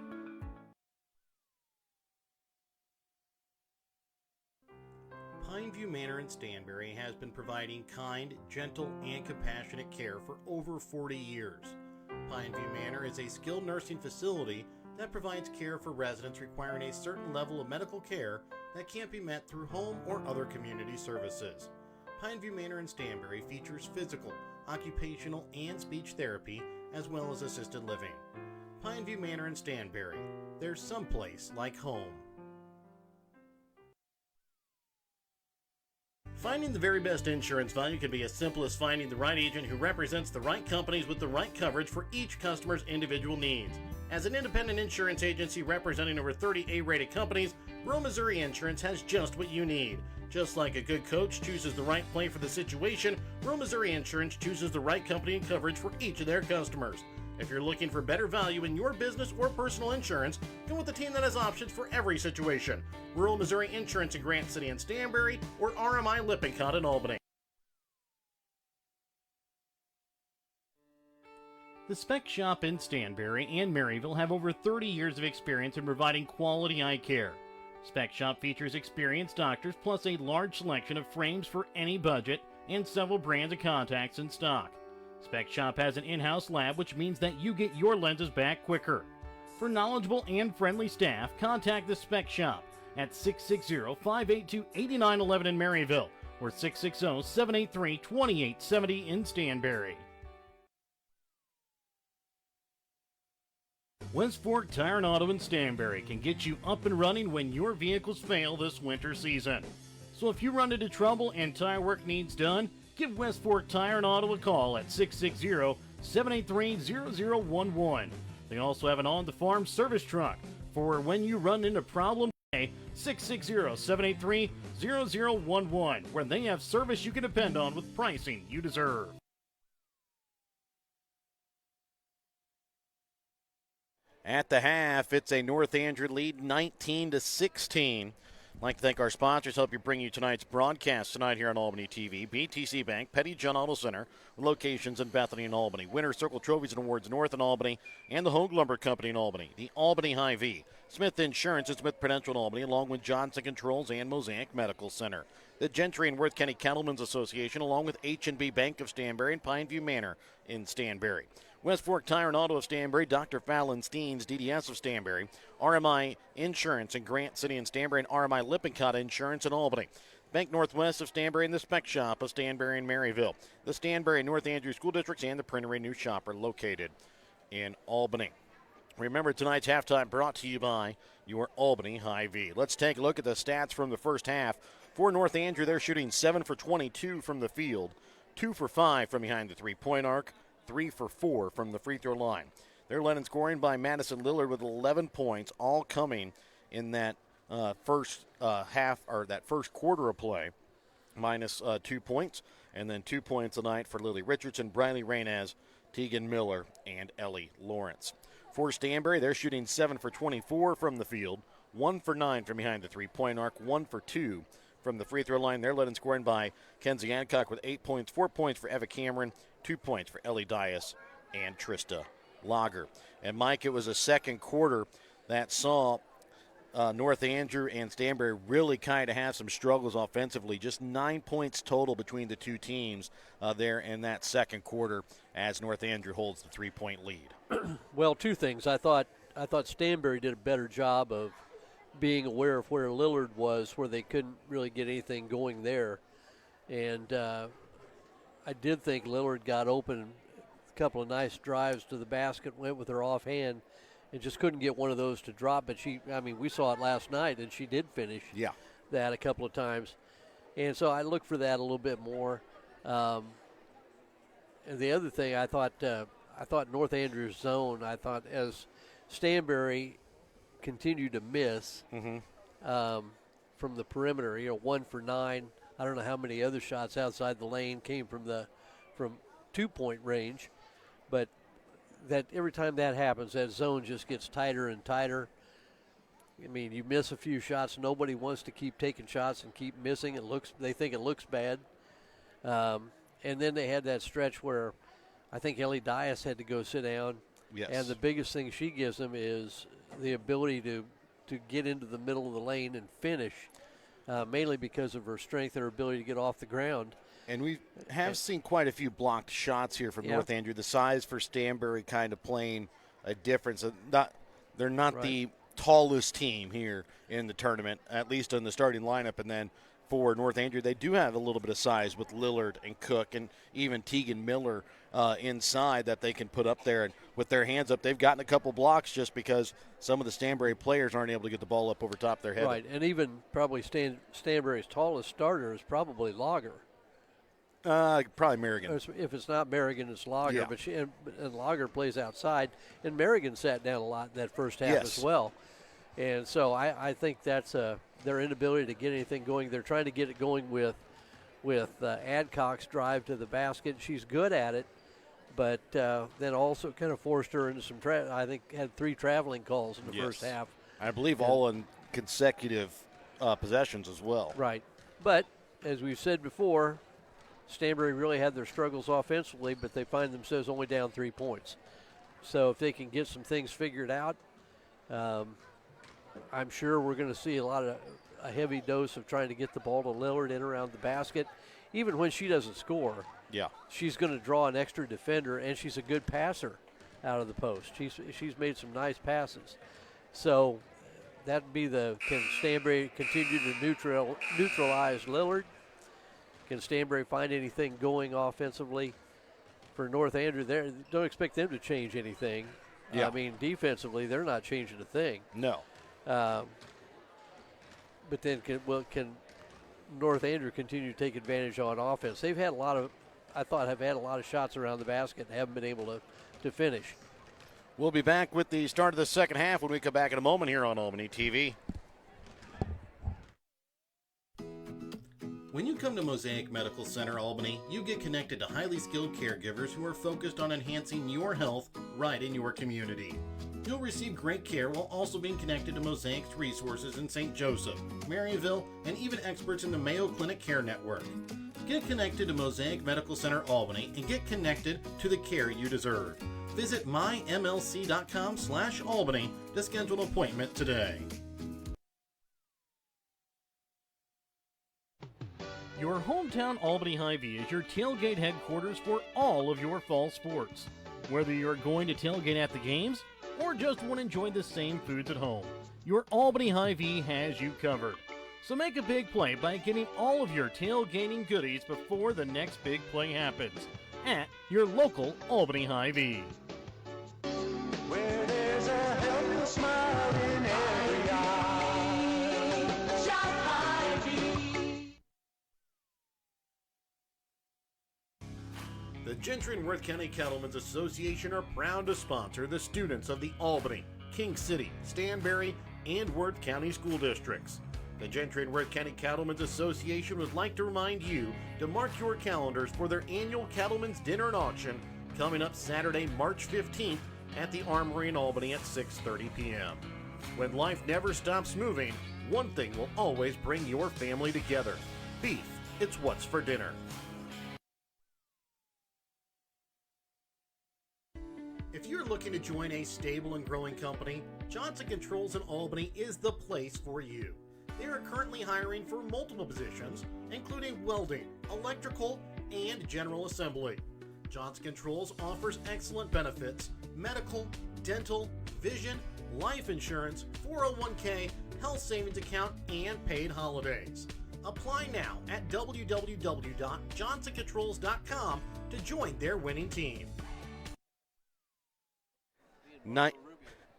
Pineview Manor in Stanberry has been providing kind, gentle, and compassionate care for over 40 years. Pineview Manor is a skilled nursing facility that provides care for residents requiring a certain level of medical care that can't be met through home or other community services. Pineview Manor in Stanberry features physical, occupational, and speech therapy, as well as assisted living. Pineview Manor in Stanberry. There's someplace like home. Finding the very best insurance value can be as simple as finding the right agent who represents the right companies with the right coverage for each customer's individual needs. As an independent insurance agency representing over 30 A-rated companies, Rural Missouri Insurance has just what you need. Just like a good coach chooses the right play for the situation, Rural Missouri Insurance chooses the right company and coverage for each of their customers. If you're looking for better value in your business or personal insurance, go with the team that has options for every situation. Rural Missouri Insurance in Grant City and Stanberry, or RMI Lippincott in Albany. The Spec Shop in Stanberry and Maryville have over 30 years of experience in providing quality eye care. Spec Shop features experienced doctors plus a large selection of frames for any budget and several brands of contacts in stock. Spec Shop has an in-house lab, which means that you get your lenses back quicker. For knowledgeable and friendly staff, contact the Spec Shop at 660-582-8911 in Maryville or 660-783-2870 in Stanberry. West Fork Tire and Auto in Stanberry can get you up and running when your vehicles fail this winter season. So if you run into trouble and tire work needs done, give West Fork Tire and Auto a call at 660-783-0011. They also have an on-the-farm service truck for when you run into problem. 660-783-0011, where they have service you can depend on with pricing you deserve. At the half, it's a North Andrew lead, 19-16. I'd like to thank our sponsors, help you bring you tonight's broadcast tonight here on Albany TV. BTC Bank, Petty John Auto Center, with locations in Bethany and Albany. Winter Circle Trophies and Awards North in Albany, and the Hogue Lumber Company in Albany. The Albany Hy-Vee, Smith Insurance and Smith Prudential in Albany, along with Johnson Controls and Mosaic Medical Center. The Gentry and Worth County Cattlemen's Association, along with H&B Bank of Stanberry and Pineview Manor in Stanberry. West Fork Tire and Auto of Stanberry, Dr. Fallon Steens, DDS of Stanberry, RMI Insurance in Grant City and Stanberry, and RMI Lippincott Insurance in Albany. Bank Northwest of Stanberry and the Spec Shop of Stanberry and Maryville. The Stanberry and North Andrews School Districts and the Printery New Shop are located in Albany. Remember, tonight's halftime brought to you by your Albany Hy-Vee. Let's take a look at the stats from the first half. For North Andrew, they're shooting 7 for 22 from the field, 2 for 5 from behind the three-point arc, 3 for 4 from the free throw line. They're led in scoring by Madison Lillard with 11 points, all coming in that first half, or that first quarter of play, minus 2 points, and then 2 points tonight for Lily Richardson, Briley Rainez, Tegan Miller, and Ellie Lawrence. For Stanberry, they're shooting 7 for 24 from the field, 1 for 9 from behind the three-point arc, 1 for 2 from the free throw line. They're led in scoring by Kenzie Hancock with 8 points, 4 points for Eva Cameron, 2 points for Ellie Dias and Trista Lager. And Mike, it was a second quarter that saw North Andrew and Stanberry really kind of have some struggles offensively. Just 9 points total between the two teams there in that second quarter as North Andrew holds the 3-point lead. Well, two things. I thought Stanberry did a better job of being aware of where Lillard was, where they couldn't really get anything going there. And I did think Lillard got open, a couple of nice drives to the basket, went with her offhand, and just couldn't get one of those to drop. But we saw it last night, and she did finish that a couple of times. And so I looked for that a little bit more. And the other thing, I thought North Andrew's zone, I thought as Stanberry continued to miss from the perimeter, 1 for 9. I don't know how many other shots outside the lane came from 2-point range, but that every time that happens, that zone just gets tighter and tighter. I mean, you miss a few shots, nobody wants to keep taking shots and keep missing. They think it looks bad. And then they had that stretch where I think Ellie Dias had to go sit down. Yes. And the biggest thing she gives them is the ability to get into the middle of the lane and finish, mainly because of her strength and her ability to get off the ground. And we have seen quite a few blocked shots here from North Andrew. The size for Stanberry kind of playing a difference. They're not the tallest team here in the tournament, at least in the starting lineup. And then for North Andrew, they do have a little bit of size with Lillard and Cook and even Tegan Miller inside that they can put up there. And with their hands up, they've gotten a couple blocks just because some of the Stanberry players aren't able to get the ball up over top of their head. Right, and even probably Stanberry's tallest starter is probably Lager. Probably Merrigan. If it's not Merrigan, it's Lager. Yeah. But and Lager plays outside, and Merrigan sat down a lot in that first half as well. And so I think that's their inability to get anything going. They're trying to get it going with Adcock's drive to the basket. She's good at it, but then also kind of forced her into some I think had 3 traveling calls in the first half. I believe all in consecutive possessions as well. Right. But as we've said before, Stanberry really had their struggles offensively, but they find themselves only down 3 points. So if they can get some things figured out, I'm sure we're going to see a heavy dose of trying to get the ball to Lillard in around the basket. Even when she doesn't score, she's going to draw an extra defender, and she's a good passer out of the post. She's made some nice passes. So that'd be can Stanberry continue to neutralize Lillard? Can Stanberry find anything going offensively? For North Andrew, don't expect them to change anything. I mean, defensively, they're not changing a thing. No. But then can North Andrew continue to take advantage on offense? They've had have had a lot of shots around the basket and haven't been able to finish. We'll be back with the start of the second half when we come back in a moment here on Albany TV. When you come to Mosaic Medical Center Albany, you get connected to highly skilled caregivers who are focused on enhancing your health right in your community. You'll receive great care while also being connected to Mosaic's resources in St. Joseph, Maryville, and even experts in the Mayo Clinic Care Network. Get connected to Mosaic Medical Center Albany and get connected to the care you deserve. Visit mymlc.com/Albany to schedule an appointment today. Your hometown Albany Hy-Vee is your tailgate headquarters for all of your fall sports. Whether you're going to tailgate at the games or just want to enjoy the same foods at home, your Albany Hy-Vee has you covered. So make a big play by getting all of your tailgating goodies before the next big play happens at your local Albany Hy-Vee. Where there's a helpless smile in every eye. Shop Hy-Vee. The Gentry and Worth County Cattlemen's Association are proud to sponsor the students of the Albany, King City, Stanberry, and Worth County school districts. The Gentry and Worth County Cattlemen's Association would like to remind you to mark your calendars for their annual Cattlemen's Dinner and Auction coming up Saturday, March 15th at the Armory in Albany at 6:30 p.m. When life never stops moving, one thing will always bring your family together. Beef. It's what's for dinner. If you're looking to join a stable and growing company, Johnson Controls in Albany is the place for you. They are currently hiring for multiple positions, including welding, electrical, and general assembly. Johnson Controls offers excellent benefits, medical, dental, vision, life insurance, 401k, health savings account, and paid holidays. Apply now at www.johnsoncontrols.com to join their winning team.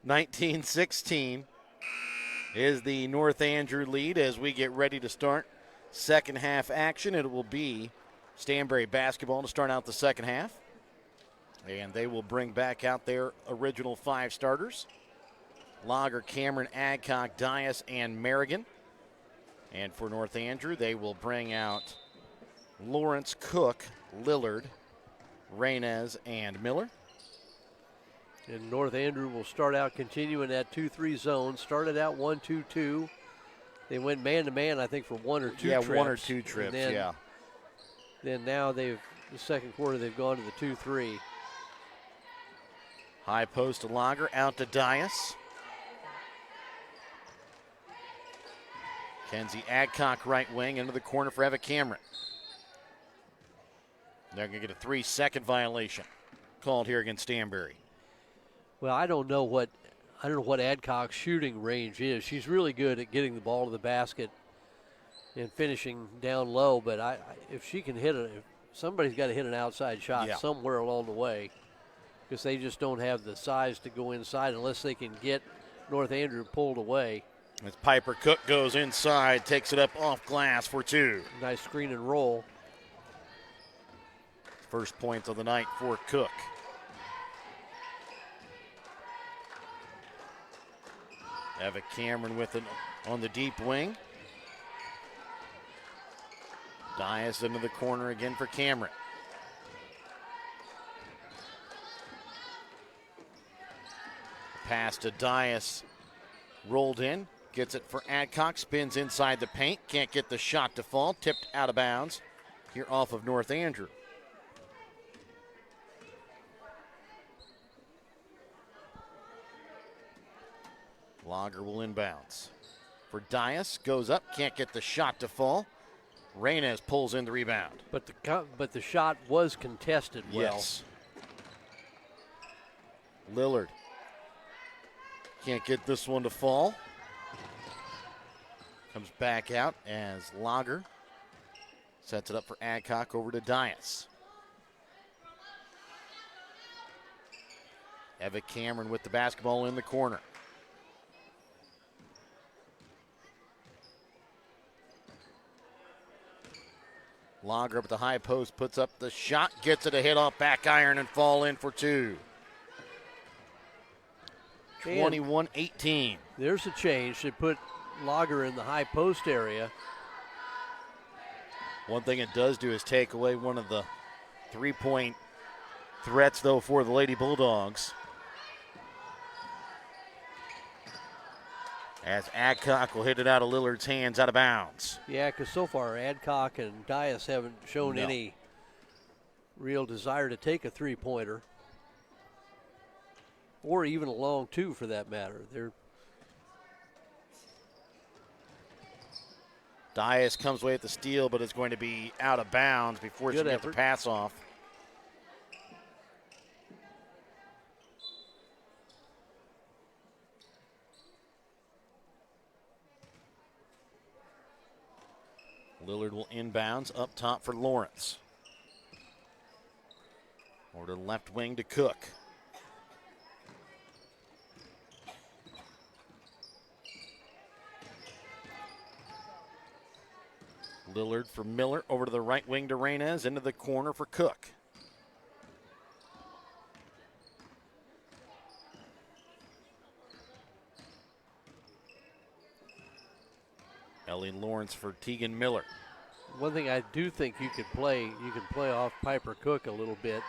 19-16 is the North Andrew lead as we get ready to start second half action. It will be Stanberry basketball to start out the second half. And they will bring back out their original five starters: Lager, Cameron, Adcock, Dias, and Merrigan. And for North Andrew, they will bring out Lawrence, Cook, Lillard, Reynez, and Miller. And North Andrew will start out continuing that 2-3 zone. Started out 1-2-2. They went man-to-man, I think, for one or two trips. Yeah, one or two trips, then, Then now the second quarter, they've gone to the 2-3. High post to Lager, out to Dias. Kenzie Adcock right wing into the corner for Eva Cameron. They're going to get a 3-second violation called here against Stanberry. Well, I don't know what Adcock's shooting range is. She's really good at getting the ball to the basket and finishing down low. But if she can hit it, somebody's got to hit an outside shot somewhere along the way, because they just don't have the size to go inside unless they can get North Andrew pulled away. As Piper Cook goes inside, takes it up off glass for two. Nice screen and roll. First point of the night for Cook. Eva Cameron with it on the deep wing. Dias into the corner again for Cameron. Pass to Dias, rolled in, gets it for Adcock, spins inside the paint, can't get the shot to fall, tipped out of bounds here off of North Andrew. Lager will inbounds. For Dias, goes up, can't get the shot to fall. Reynez pulls in the rebound. But the shot was contested well. Yes. Lillard can't get this one to fall. Comes back out as Lager sets it up for Adcock over to Dias. Eva Cameron with the basketball in the corner. Lager up at the high post, puts up the shot, gets it a hit off back iron and fall in for two. 21-18. There's a change. They put Lager in the high post area. One thing it does do is take away one of the three-point threats, though, for the Lady Bulldogs. as Adcock will hit it out of Lillard's hands out of bounds. Yeah, because so far Adcock and Dias haven't shown any real desire to take a three-pointer, or even a long two for that matter. Dias comes away with the steal, but it's going to be out of bounds before she gets the pass off. Lillard will inbounds up top for Lawrence. Or to the left wing to Cook. Lillard for Miller, over to the right wing to Reynez, into the corner for Cook. Ellie Lawrence for Tegan Miller. One thing I do think you can play off Piper Cook a little bit.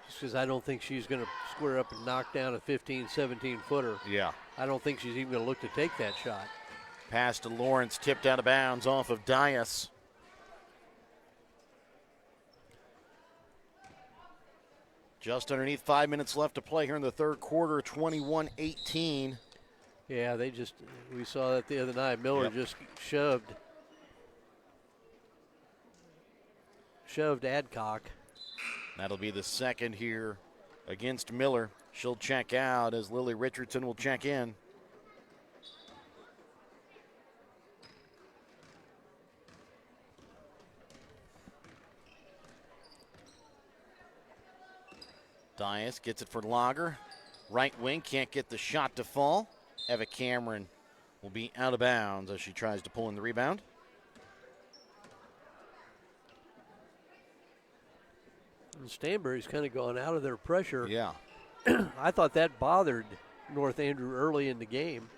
Just because I don't think she's going to square up and knock down a 15, 17-footer. Yeah. I don't think she's even going to look to take that shot. Pass to Lawrence, tipped out of bounds off of Dias. Just underneath 5 minutes left to play here in the third quarter, 21-18. Yeah, we saw that the other night. Miller just shoved Adcock. That'll be the second here against Miller. She'll check out as Lily Richardson will check in. Dias gets it for Lager. Right wing, can't get the shot to fall. Eva Cameron will be out of bounds as she tries to pull in the rebound. And Stanberry's kind of gone out of their pressure. Yeah. I thought that bothered North Andrew early in the game.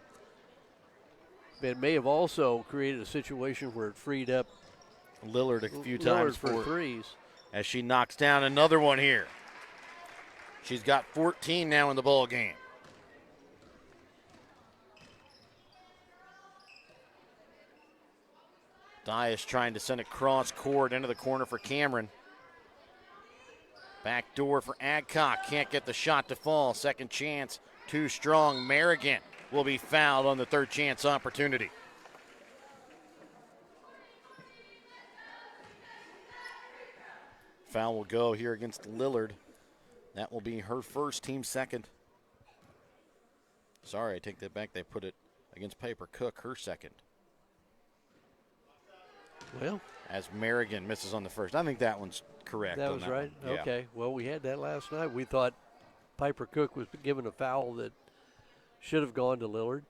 But it may have also created a situation where it freed up Lillard a few times for threes. As she knocks down another one here. She's got 14 now in the ball game. Dias trying to send a cross court into the corner for Cameron. Back door for Adcock. Can't get the shot to fall. Second chance, too strong. Merrigan will be fouled on the third chance opportunity. Foul will go here against Lillard. That will be her first, team second. Sorry, I take that back. They put it against Piper Cook, her second. Well, as Merrigan misses on the first. I think that one's correct. That was right? Yeah. Okay. Well, we had that last night. We thought Piper Cook was given a foul that should have gone to Lillard.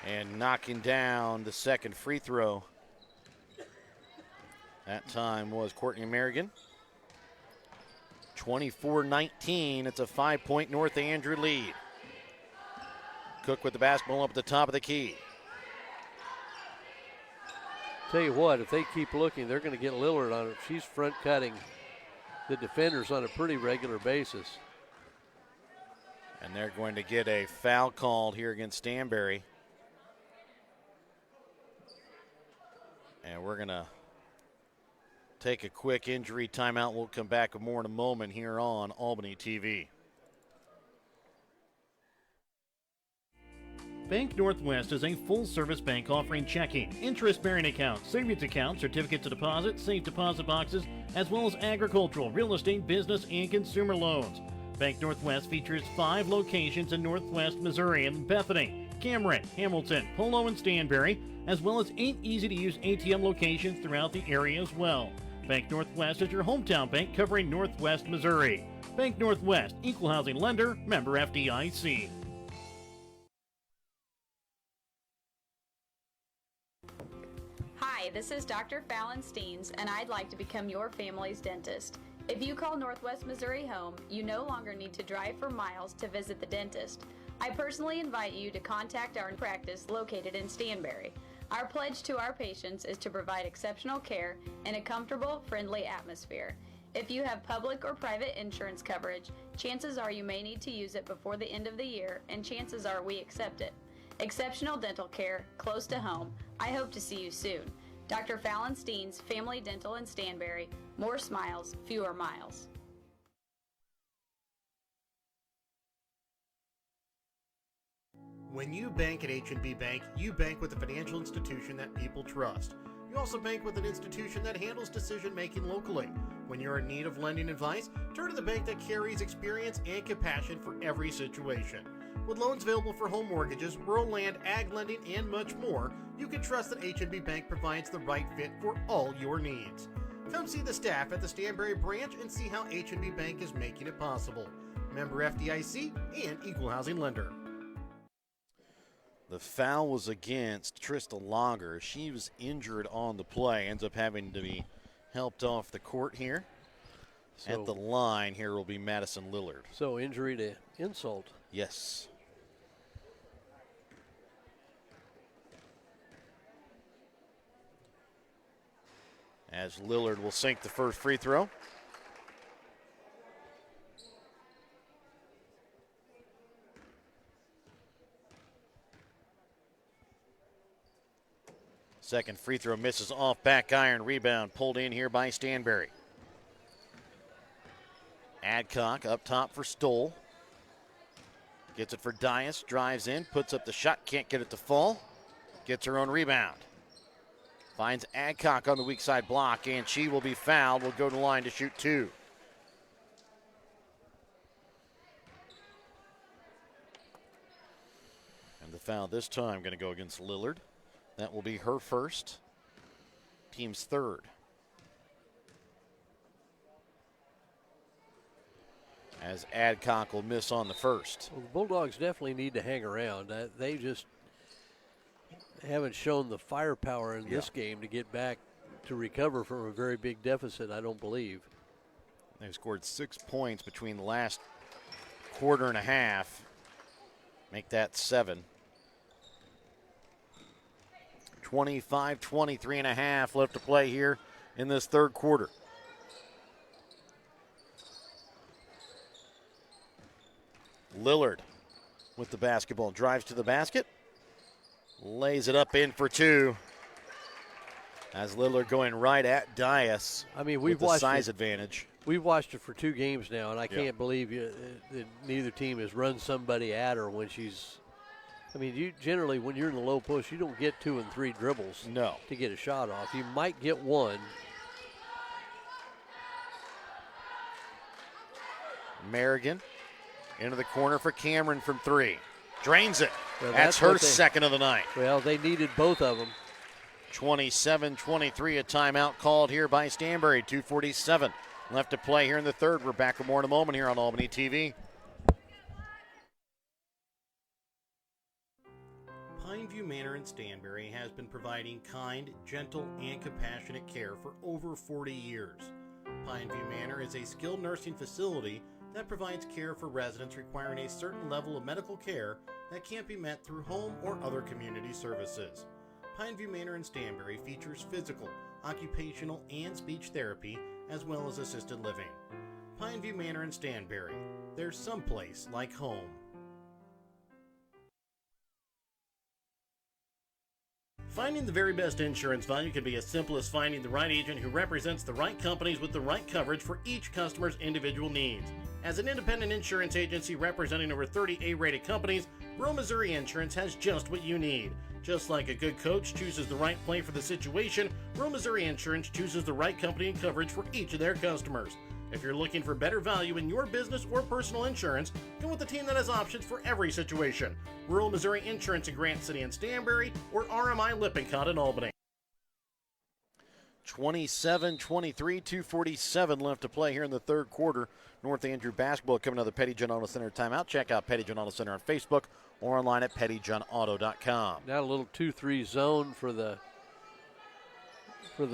And knocking down the second free throw. That time was Courtney Merrigan. 24-19. It's a 5-point North Andrew lead. Cook with the basketball up at the top of the key. Tell you what, if they keep looking, they're going to get Lillard on it. She's front cutting the defenders on a pretty regular basis. And they're going to get a foul called here against Stanberry. And we're going to take a quick injury timeout. We'll come back with more in a moment here on Albany TV. Bank Northwest is a full-service bank offering checking, interest-bearing accounts, savings accounts, certificates of deposit, safe deposit boxes, as well as agricultural, real estate, business, and consumer loans. Bank Northwest features 5 locations in Northwest Missouri in Bethany, Cameron, Hamilton, Polo, and Stanberry, as well as 8 easy-to-use ATM locations throughout the area as well. Bank Northwest is your hometown bank covering Northwest Missouri. Bank Northwest, equal housing lender, member FDIC. Hi, this is Dr. Fallon Steens, and I'd like to become your family's dentist. If you call Northwest Missouri home, you no longer need to drive for miles to visit the dentist. I personally invite you to contact our practice located in Stanberry. Our pledge to our patients is to provide exceptional care in a comfortable, friendly atmosphere. If you have public or private insurance coverage, chances are you may need to use it before the end of the year, and chances are we accept it. Exceptional dental care, close to home. I hope to see you soon. Dr. Fallon Steen's Family Dental in Stanberry. More smiles, fewer miles. When you bank at H&B Bank, you bank with a financial institution that people trust. You also bank with an institution that handles decision-making locally. When you're in need of lending advice, turn to the bank that carries experience and compassion for every situation. With loans available for home mortgages, rural land, ag lending, and much more, you can trust that H&B Bank provides the right fit for all your needs. Come see the staff at the Stanberry branch and see how H&B Bank is making it possible. Member FDIC and equal housing lender. The foul was against Trista Lager. She was injured on the play, ends up having to be helped off the court here. So, at the line here will be Madison Lillard. So injury to insult. Yes. As Lillard will sink the first free throw. Second free throw misses off, back iron, rebound pulled in here by Stanberry. Adcock up top for Stoll. Gets it for Dias, drives in, puts up the shot, can't get it to fall. Gets her own rebound. Finds Adcock on the weak side block, and she will be fouled. Will go to the line to shoot two. And the foul this time going to go against Lillard. That will be her first, team's third. As Adcock will miss on the first. Well, the Bulldogs definitely need to hang around. They just haven't shown the firepower in this game to get back to recover from a very big deficit, I don't believe. They've scored 6 points between the last quarter and a half. Make that 7. 25-23 and a half left to play here in this third quarter. Lillard with the basketball, drives to the basket, lays it up in for two. As Lillard going right at Dias. I mean, we've watched the size advantage. We've watched it for 2 games now, and I can't believe that neither team has run somebody at her when she's. I mean, you generally, when you're in the low post, you don't get 2 and 3 dribbles to get a shot off. You might get one. Merrigan into the corner for Cameron from 3. Drains it. Well, that's her second of the night. Well, they needed both of them. 27-23, a timeout called here by Stanberry. 2:47 left to play here in the third. We're back with more in a moment here on Albany TV. Pineview Manor in Stanberry has been providing kind, gentle, and compassionate care for over 40 years. Pineview Manor is a skilled nursing facility that provides care for residents requiring a certain level of medical care that can't be met through home or other community services. Pineview Manor in Stanberry features physical, occupational, and speech therapy, as well as assisted living. Pineview Manor in Stanberry. There's someplace like home. Finding the very best insurance value can be as simple as finding the right agent who represents the right companies with the right coverage for each customer's individual needs. As an independent insurance agency representing over 30 A-rated companies, Rural Missouri Insurance has just what you need. Just like a good coach chooses the right play for the situation, Rural Missouri Insurance chooses the right company and coverage for each of their customers. If you're looking for better value in your business or personal insurance, go with the team that has options for every situation. Rural Missouri Insurance in Grant City and Stanberry, or RMI Lippincott in Albany. 27-23, 2:47 left to play here in the third quarter. North Andrew basketball coming out of the Petty John Auto Center timeout. Check out Petty John Auto Center on Facebook or online at pettyjohnauto.com. Now a little 2-3 zone for the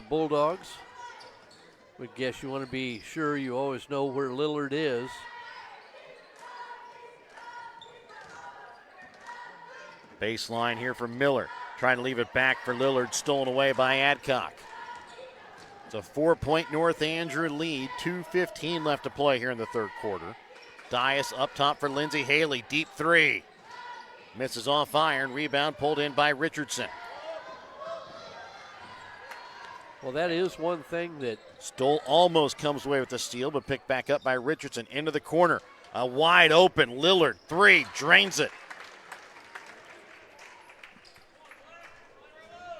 Bulldogs. Would guess you want to be sure you always know where Lillard is. Baseline here for Miller. Trying to leave it back for Lillard. Stolen away by Adcock. It's a 4-point North Andrew lead. 2:15 left to play here in the third quarter. Dias up top for Lindsay Haley. Deep three. Misses off iron. Rebound pulled in by Richardson. Well, that is one thing that Stoll almost comes away with the steal, but picked back up by Richardson into the corner. A wide open Lillard three, drains it.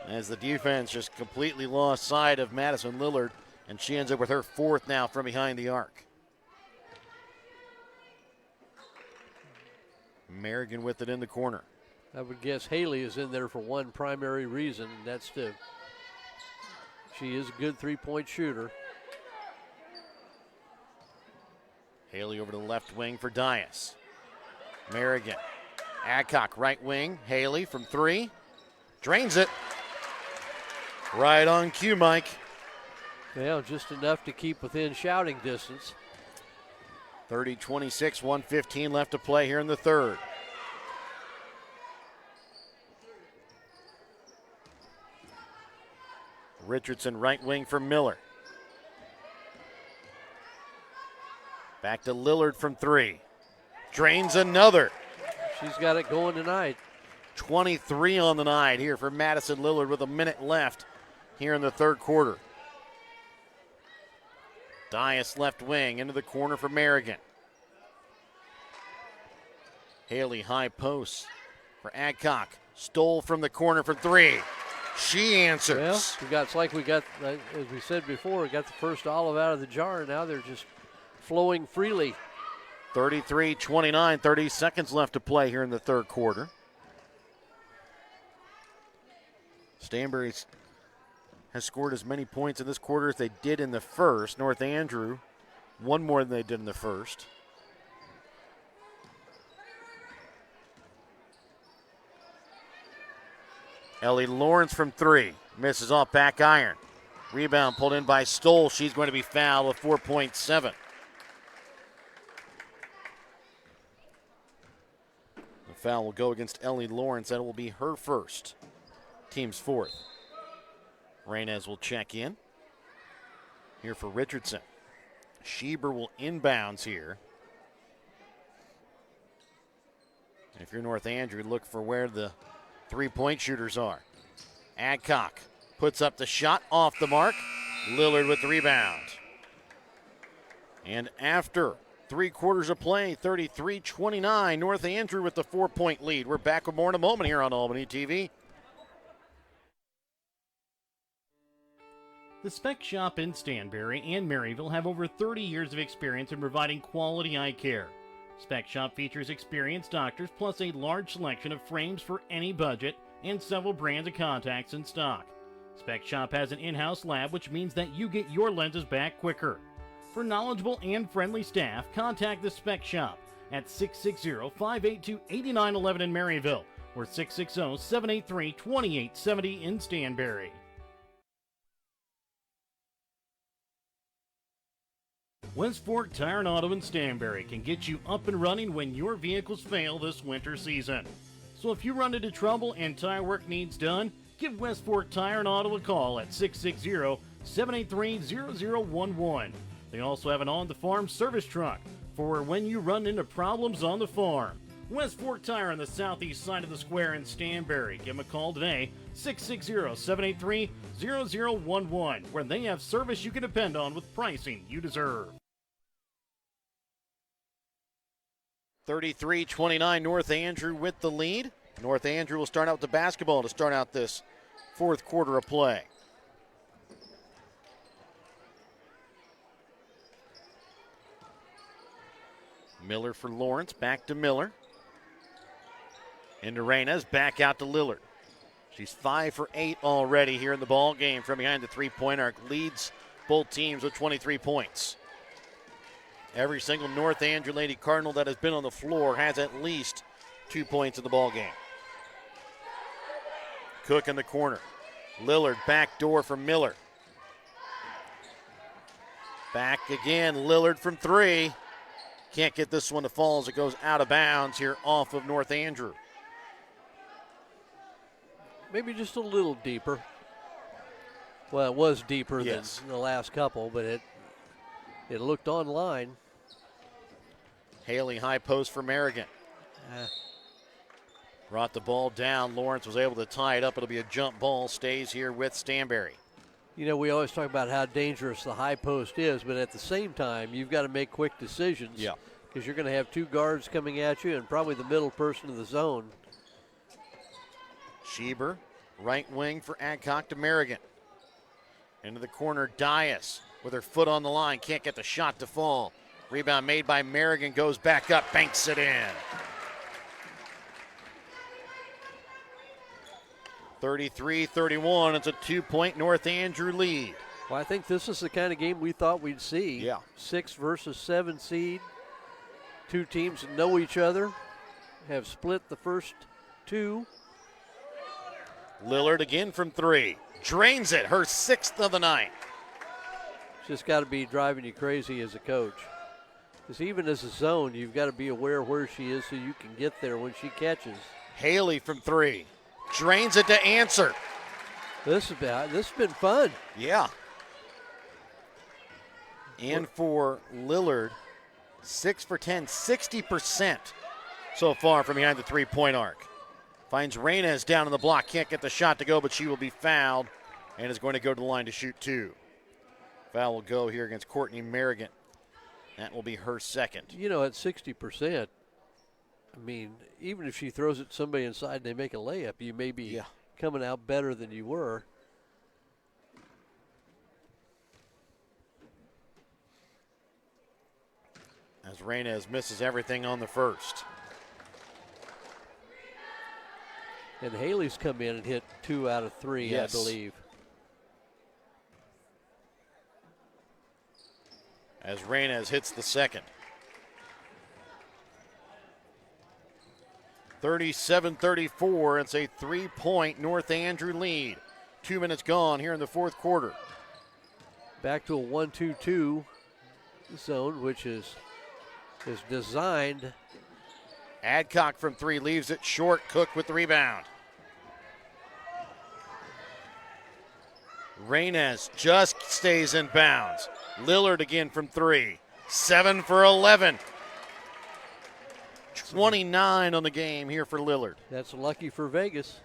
As the defense just completely lost sight of Madison Lillard, and she ends up with her fourth now from behind the arc. Merrigan with it in the corner. I would guess Haley is in there for one primary reason, and that's she is a good three-point shooter. Haley over to the left wing for Dias. Merrigan. Adcock right wing. Haley from three. Drains it. Right on cue, Mike. Yeah, just enough to keep within shouting distance. 30-26, 1:15 left to play here in the third. Richardson right wing for Miller. Back to Lillard from three. Drains another. She's got it going tonight. 23 on the night here for Madison Lillard with a minute left here in the third quarter. Dias left wing into the corner for Merrigan. Haley high post for Adcock. Stole from the corner for three. She answers. Well, it's like we got, as we said before, we got the first olive out of the jar. Now they're just flowing freely. 33-29, 30 seconds left to play here in the third quarter. Stanberry has scored as many points in this quarter as they did in the first. North Andrew, one more than they did in the first. Ellie Lawrence from three. Misses off back iron. Rebound pulled in by Stoll. She's going to be fouled with 4.7. The foul will go against Ellie Lawrence. That will be her first. Team's fourth. Reynez will check in. Here for Richardson. Schieber will inbounds here. If you're North Andrew, look for where the three-point shooters are. Adcock puts up the shot off the mark. Lillard with the rebound. And after 3 quarters of play, 33-29, North Andrew with the 4-point lead. We're back with more in a moment here on Albany TV. The Spec Shop in Stanberry and Maryville have over 30 years of experience in providing quality eye care. Spec Shop features experienced doctors plus a large selection of frames for any budget and several brands of contacts in stock. Spec Shop has an in-house lab, which means that you get your lenses back quicker. For knowledgeable and friendly staff, contact the Spec Shop at 660-582-8911 in Maryville or 660-783-2870 in Stanberry. West Fork Tire and Auto in Stanberry can get you up and running when your vehicles fail this winter season. So if you run into trouble and tire work needs done, give West Fork Tire and Auto a call at 660-783-0011. They also have an on-the-farm service truck for when you run into problems on the farm. West Fork Tire on the southeast side of the square in Stanberry. Give them a call today, 660-783-0011, where they have service you can depend on with pricing you deserve. 33-29, North Andrew with the lead. North Andrew will start out with the basketball to start out this fourth quarter of play. Miller for Lawrence, back to Miller. Into Reynez, back out to Lillard. She's 5 for 8 already here in the ball game from behind the three-point arc. Leads both teams with 23 points. Every single North Andrew Lady Cardinal that has been on the floor has at least 2 points in the ball game. Cook in the corner. Lillard back door for Miller. Back again, Lillard from three. Can't get this one to fall as it goes out of bounds here off of North Andrew. Maybe just a little deeper. Well, it was deeper Yes. than the last couple, but it looked online. Haley high post for Merrigan. Brought the ball down. Lawrence was able to tie it up. It'll be a jump ball. Stays here with Stanberry. You know, we always talk about how dangerous the high post is, but at the same time, you've got to make quick decisions. Yeah. Because you're going to have two guards coming at you and probably the middle person in the zone. Schieber, right wing for Adcock to Merrigan. Into the corner, Dias with her foot on the line. Can't get the shot to fall. Rebound made by Merrigan. Goes back up, banks it in. 33-31. It's a 2-point North Andrew lead. Well, I think this is the kind of game we thought we'd see. Yeah. 6 versus 7 seed. Two teams that know each other, have split the first two. Lillard again from 3. Drains it, her 6th of the night. It's just got to be driving you crazy as a coach. Because even as a zone, you've got to be aware where she is so you can get there when she catches. Haley from 3. Drains it to answer. This has been fun. Yeah. And for Lillard, 6 for 10, 60% so far from behind the three-point arc. Finds Reynez down on the block. Can't get the shot to go, but she will be fouled and is going to go to the line to shoot 2. Foul will go here against Courtney Merrigan. That will be her second. You know, at 60%, I mean, even if she throws it to somebody inside and they make a layup, you may be coming out better than you were. As Reynez misses everything on the first. And Haley's come in and hit 2 out of 3, Yes. I believe. As Reynez hits the second. 37-34. It's a 3-point North Andrew lead. 2 minutes gone here in the fourth quarter. Back to a 1-2-2 zone, which is designed. Adcock from 3 leaves it short. Cook with the rebound. Reynez just stays in bounds. Lillard again from 3. 7 for 11. 29 on the game here for Lillard. That's lucky for Vegas.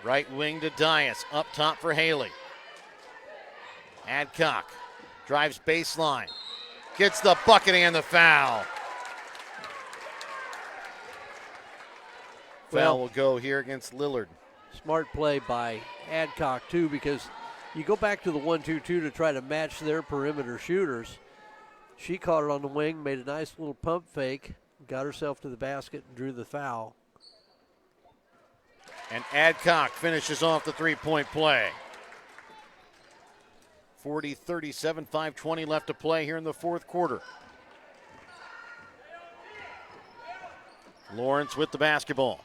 Right wing to Dias. Up top for Haley. Adcock drives baseline. Gets the bucket and the foul. Foul will go here against Lillard. Smart play by Adcock, too, because you go back to the 1-2-2 to try to match their perimeter shooters. She caught it on the wing, made a nice little pump fake, got herself to the basket, and drew the foul. And Adcock finishes off the three-point play. 40-37, 5:20 left to play here in the fourth quarter. Lawrence with the basketball.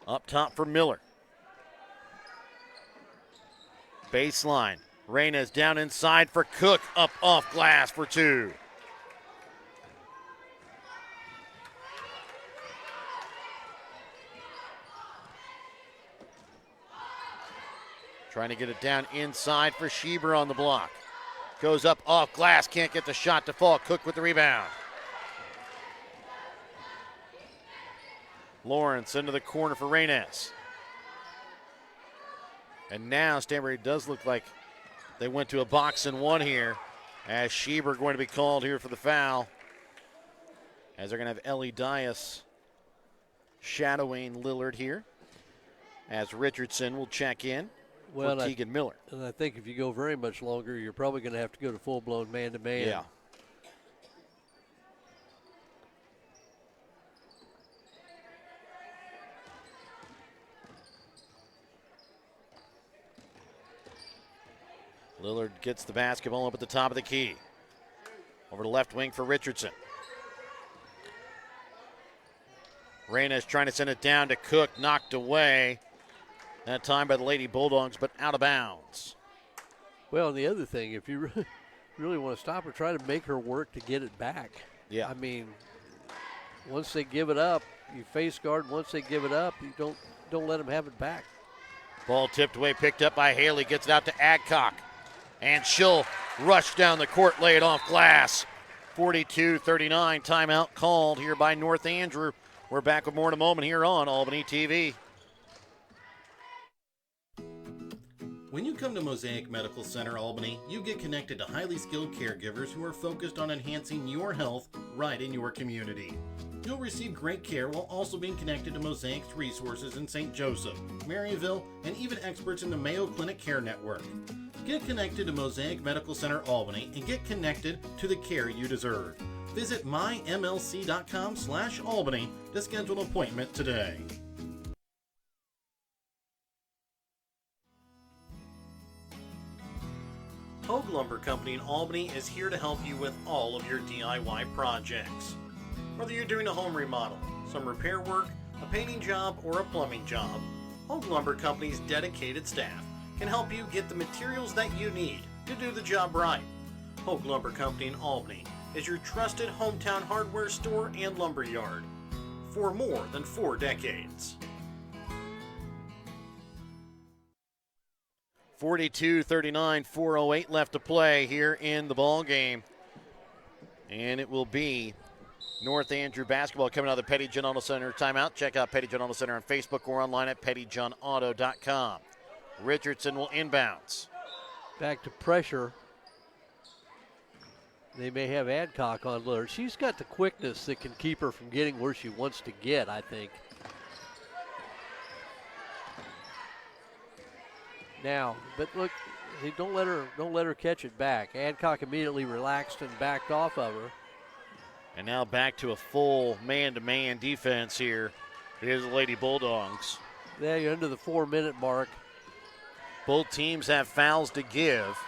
Up top for Miller. Baseline. Reynez down inside for Cook. Up off glass for 2. Trying to get it down inside for Schieber on the block. Goes up off glass. Can't get the shot to fall. Cook with the rebound. Lawrence into the corner for Reynez. And now Stanberry does look like they went to a box and one here, as Schieber going to be called here for the foul, as they're going to have Ellie Dias shadowing Lillard here, as Richardson will check in for Keegan Miller. And I think if you go very much longer, you're probably going to have to go to full-blown man-to-man. Yeah. Lillard gets the basketball up at the top of the key. Over to left wing for Richardson. Reynez trying to send it down to Cook, knocked away. That time by the Lady Bulldogs, but out of bounds. Well, and the other thing, if you really want to stop her, try to make her work to get it back. Yeah. I mean, once they give it up, you face guard. Once they give it up, you don't let them have it back. Ball tipped away, picked up by Haley, gets it out to Adcock. And she'll rush down the court, lay it off glass. 42-39, timeout called here by North Andrew. We're back with more in a moment here on Albany TV. When you come to Mosaic Medical Center Albany, you get connected to highly skilled caregivers who are focused on enhancing your health right in your community. You'll receive great care while also being connected to Mosaic's resources in St. Joseph, Maryville, and even experts in the Mayo Clinic Care Network. Get connected to Mosaic Medical Center Albany and get connected to the care you deserve. Visit mymlc.com/Albany to schedule an appointment today. Hogue Lumber Company in Albany is here to help you with all of your DIY projects. Whether you're doing a home remodel, some repair work, a painting job, or a plumbing job, Hogue Lumber Company's dedicated staff can help you get the materials that you need to do the job right. Hogue Lumber Company in Albany is your trusted hometown hardware store and lumber yard for more than 4 decades. 42-39, 4:08 left to play here in the ball game. And it will be North Andrew basketball coming out of the Petty John Auto Center timeout. Check out Petty John Auto Center on Facebook or online at pettyjohnauto.com. Richardson will inbounds. Back to pressure. They may have Adcock on Lillard. She's got the quickness that can keep her from getting where she wants to get, I think. Now, but look, don't let her catch it back. Adcock immediately relaxed and backed off of her. And now back to a full man-to-man defense here. Here's the Lady Bulldogs. There, you're under the 4-minute mark. Both teams have fouls to give.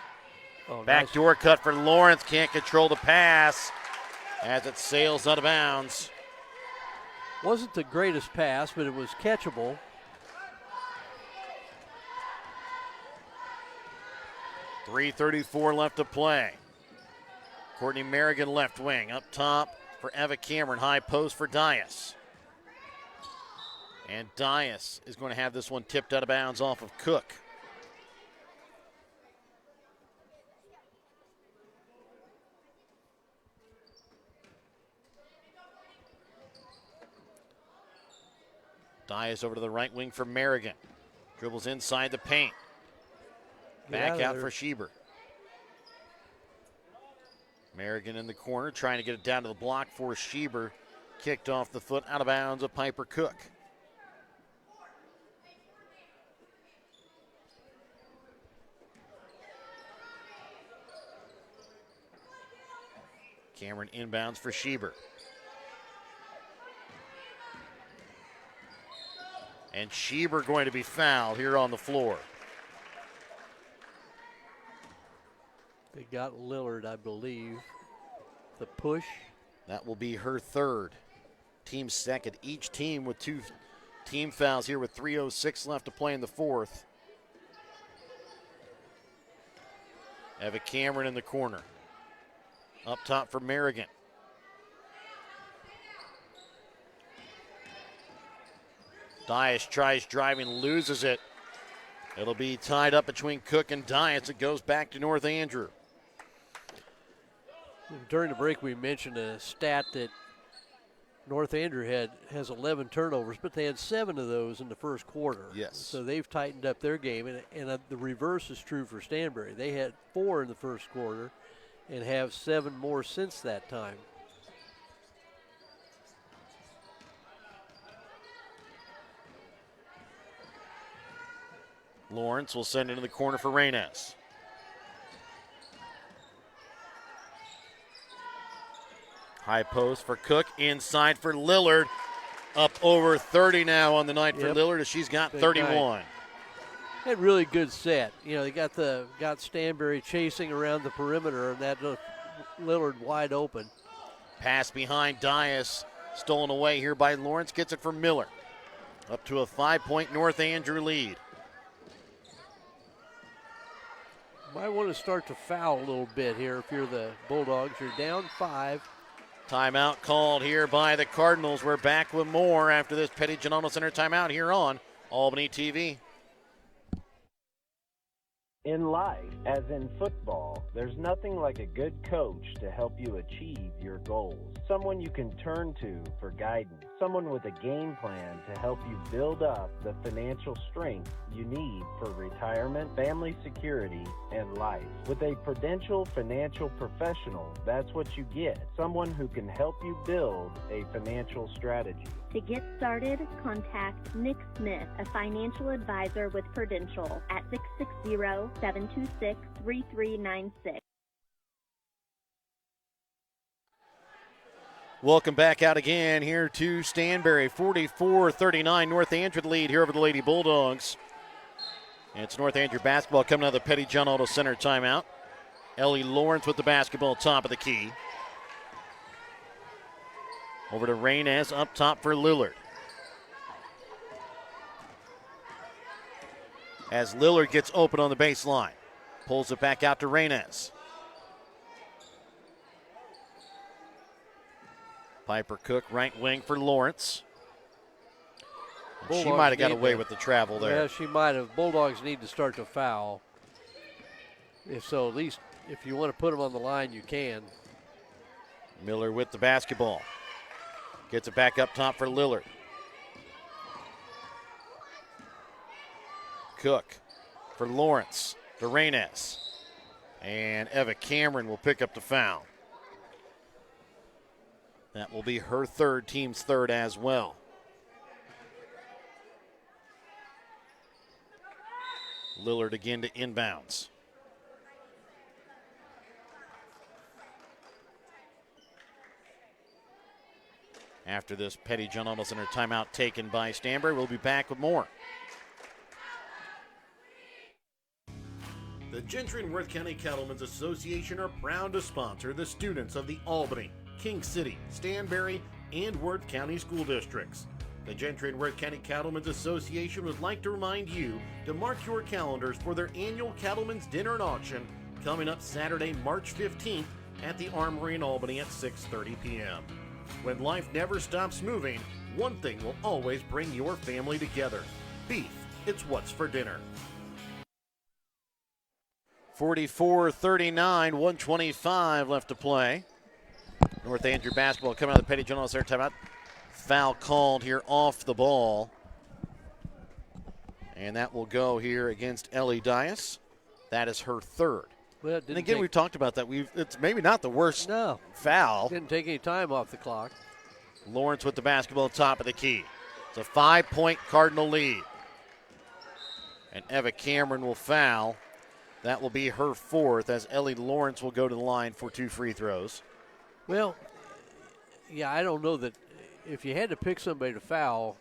Oh, Backdoor cut for Lawrence. Can't control the pass as it sails out of bounds. Wasn't the greatest pass, but it was catchable. .334 left to play. Courtney Merrigan left wing. Up top for Eva Cameron. High post for Dias. And Dias is going to have this one tipped out of bounds off of Cook. Dias over to the right wing for Merrigan. Dribbles inside the paint. Back out for Schieber. Merrigan in the corner trying to get it down to the block for Schieber. Kicked off the foot, out of bounds of Piper Cook. Cameron inbounds for Schieber. And Schieber going to be fouled here on the floor. They got Lillard, I believe. The push. That will be her third. Team second. Each team with 2 team fouls here with 3:06 left to play in the fourth. Eva Cameron in the corner. Up top for Merrigan. Dias tries driving, loses it. It'll be tied up between Cook and Dias. It goes back to North Andrew. During the break, we mentioned a stat that North Andrew has 11 turnovers, but they had 7 of those in the first quarter. Yes. So they've tightened up their game, and the reverse is true for Stanberry. They had 4 in the first quarter and have 7 more since that time. Lawrence will send it in the corner for Reynes. High post for Cook, inside for Lillard. Up over 30 now on the night for Lillard as she's got 31. Had really good set. You know, they got Stanberry chasing around the perimeter, and that looked Lillard wide open. Pass behind Dias, stolen away here by Lawrence, gets it for Miller. Up to a 5-point North Andrew lead. Might want to start to foul a little bit here if you're the Bulldogs. You're down 5. Timeout called here by the Cardinals. We're back with more after this Petty John Auto Center timeout here on Albany TV. In life, as in football, there's nothing like a good coach to help you achieve your goals. Someone you can turn to for guidance. Someone with a game plan to help you build up the financial strength you need for retirement, family security, and life. With a Prudential financial professional, that's what you get. Someone who can help you build a financial strategy. To get started, contact Nick Smith, a financial advisor with Prudential at 660-726-3396. Welcome back out again here to Stanberry. 44-39, North Andrew lead here over the Lady Bulldogs. And it's North Andrew basketball coming out of the Petty John Auto Center timeout. Ellie Lawrence with the basketball top of the key. Over to Reynez up top for Lillard. As Lillard gets open on the baseline. Pulls it back out to Reynez. Piper Cook, right wing for Lawrence. She might have got away with the travel there. Yeah, she might have. Bulldogs need to start to foul. If so, at least if you want to put them on the line, you can. Miller with the basketball. Gets it back up top for Lillard. Cook for Lawrence to Reynez. And Eva Cameron will pick up the foul. That will be her third, team's third as well. Lillard again to inbounds. After this Petty John Auto Center timeout taken by Stanberry, we'll be back with more. The Gentry and Worth County Cattlemen's Association are proud to sponsor the students of the Albany, King City, Stanberry, and Worth County school districts. The Gentry and Worth County Cattlemen's Association would like to remind you to mark your calendars for their annual Cattlemen's Dinner and Auction coming up Saturday, March 15th at the Armory in Albany at 6:30 p.m. When life never stops moving, one thing will always bring your family together. Beef, it's what's for dinner. 44-39, 1:25 left to play. North Andrew basketball coming out of the Petty John Auto Center timeout. Foul called here off the ball. And that will go here against Ellie Dias. That is her third. Well, and again, we've talked about that. It's maybe not the worst foul. Didn't take any time off the clock. Lawrence with the basketball top of the key. It's a 5-point Cardinal lead. And Eva Cameron will foul. That will be her fourth as Ellie Lawrence will go to the line for 2 free throws. Well, yeah, I don't know that if you had to pick somebody to foul,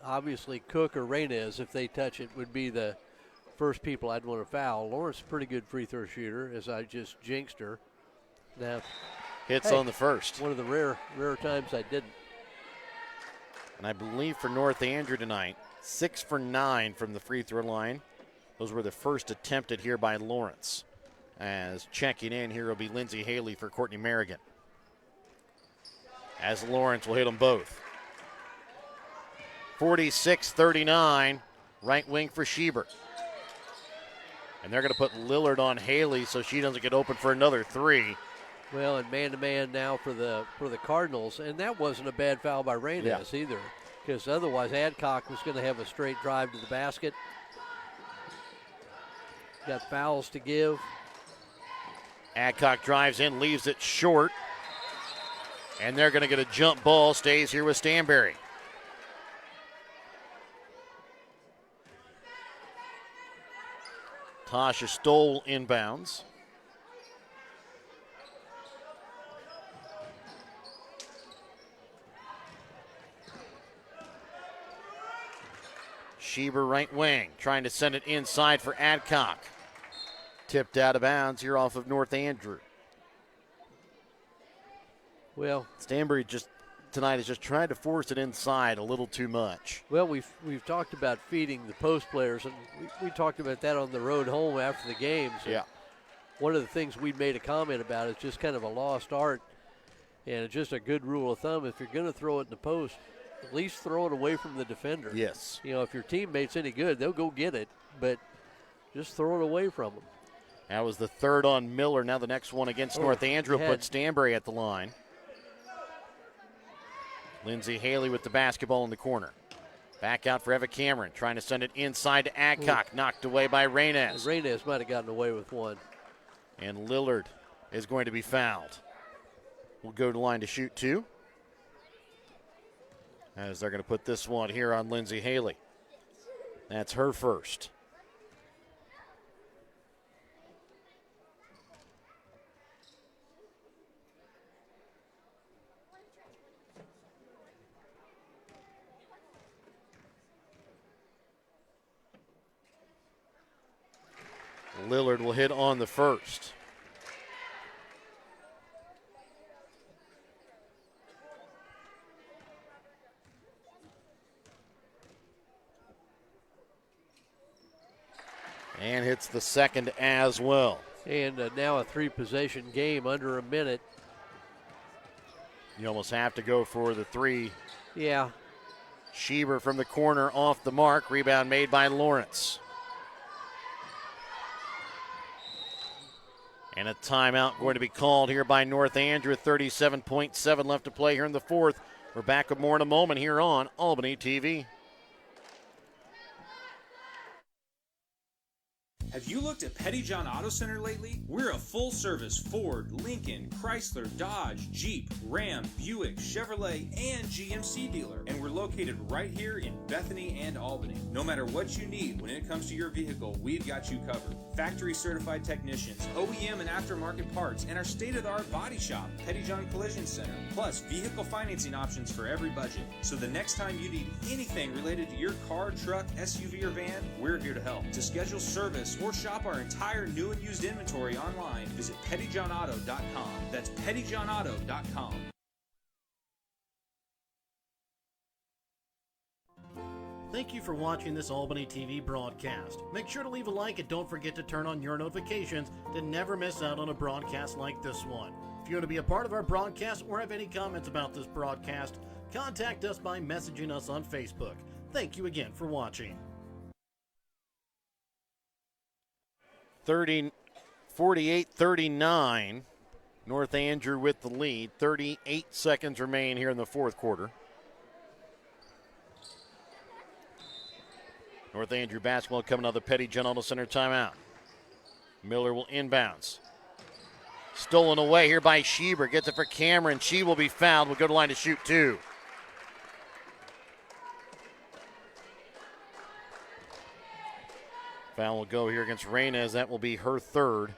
obviously Cook or Reynez, if they touch it, would be the first people I'd want to foul. Lawrence is a pretty good free throw shooter, as I just jinxed her. Now, hits on the first. One of the rare times I didn't. And I believe for North Andrew tonight, 6 for 9 from the free throw line. Those were the first attempted here by Lawrence. As checking in here will be Lindsay Haley for Courtney Merrigan. As Lawrence will hit them both. 46-39, right wing for Schieber. And they're going to put Lillard on Haley so she doesn't get open for another 3. Well, and man-to-man now for the Cardinals, and that wasn't a bad foul by Reynez either, because otherwise Adcock was going to have a straight drive to the basket. Got fouls to give. Adcock drives in, leaves it short. And they're going to get a jump ball, stays here with Stanberry. Tasha Stoll inbounds. Schieber right wing, trying to send it inside for Adcock. Tipped out of bounds here off of North Andrew. Well, Stanberry tonight is just trying to force it inside a little too much. Well, we've talked about feeding the post players, and we talked about that on the road home after the games. Yeah. One of the things we made a comment about is just kind of a lost art And it's just a good rule of thumb. If you're going to throw it in the post, at least throw it away from the defender. Yes. You know, if your teammate's any good, they'll go get it, but just throw it away from them. That was the third on Miller. Now the next one against North Andrew put Stanberry at the line. Lindsay Haley with the basketball in the corner. Back out for Eva Cameron, trying to send it inside to Adcock. Knocked away by Reynes. Reynes might have gotten away with one. And Lillard is going to be fouled. Will go to the line to shoot two. As they're going to put this one here on Lindsay Haley. That's her first. Lillard will hit on the first. And hits the second as well. And now a three-possession game under a minute. You almost have to go for the three. Yeah. Schieber from the corner off the mark. Rebound made by Lawrence. And a timeout going to be called here by North Andrew. 37.7 left to play here in the fourth. We're back with more in a moment here on Albany TV. Have you looked at Pettyjohn Auto Center lately? We're a full-service Ford, Lincoln, Chrysler, Dodge, Jeep, Ram, Buick, Chevrolet, and GMC dealer. And we're located right here in Bethany and Albany. No matter what you need when it comes to your vehicle, we've got you covered. Factory-certified technicians, OEM and aftermarket parts, and our state-of-the-art body shop, Pettyjohn Collision Center. Plus, vehicle financing options for every budget. So the next time you need anything related to your car, truck, SUV, or van, we're here to help. To schedule service or shop our entire new and used inventory online, visit pettyjohnauto.com. That's pettyjohnauto.com. Thank you for watching this Albany TV broadcast. Make sure to leave a like and don't forget to turn on your notifications to never miss out on a broadcast like this one. If you want to be a part of our broadcast or have any comments about this broadcast, contact us by messaging us on Facebook. Thank you again for watching. 48-39. North Andrew with the lead. 38 seconds remain here in the fourth quarter. North Andrew basketball coming out of the Pettyjohn Auto Center timeout. Miller will inbounds. Stolen away here by Schieber. Gets it for Cameron. She will be fouled. Will go to the line to shoot two. Foul will go here against Reynes. That will be her third.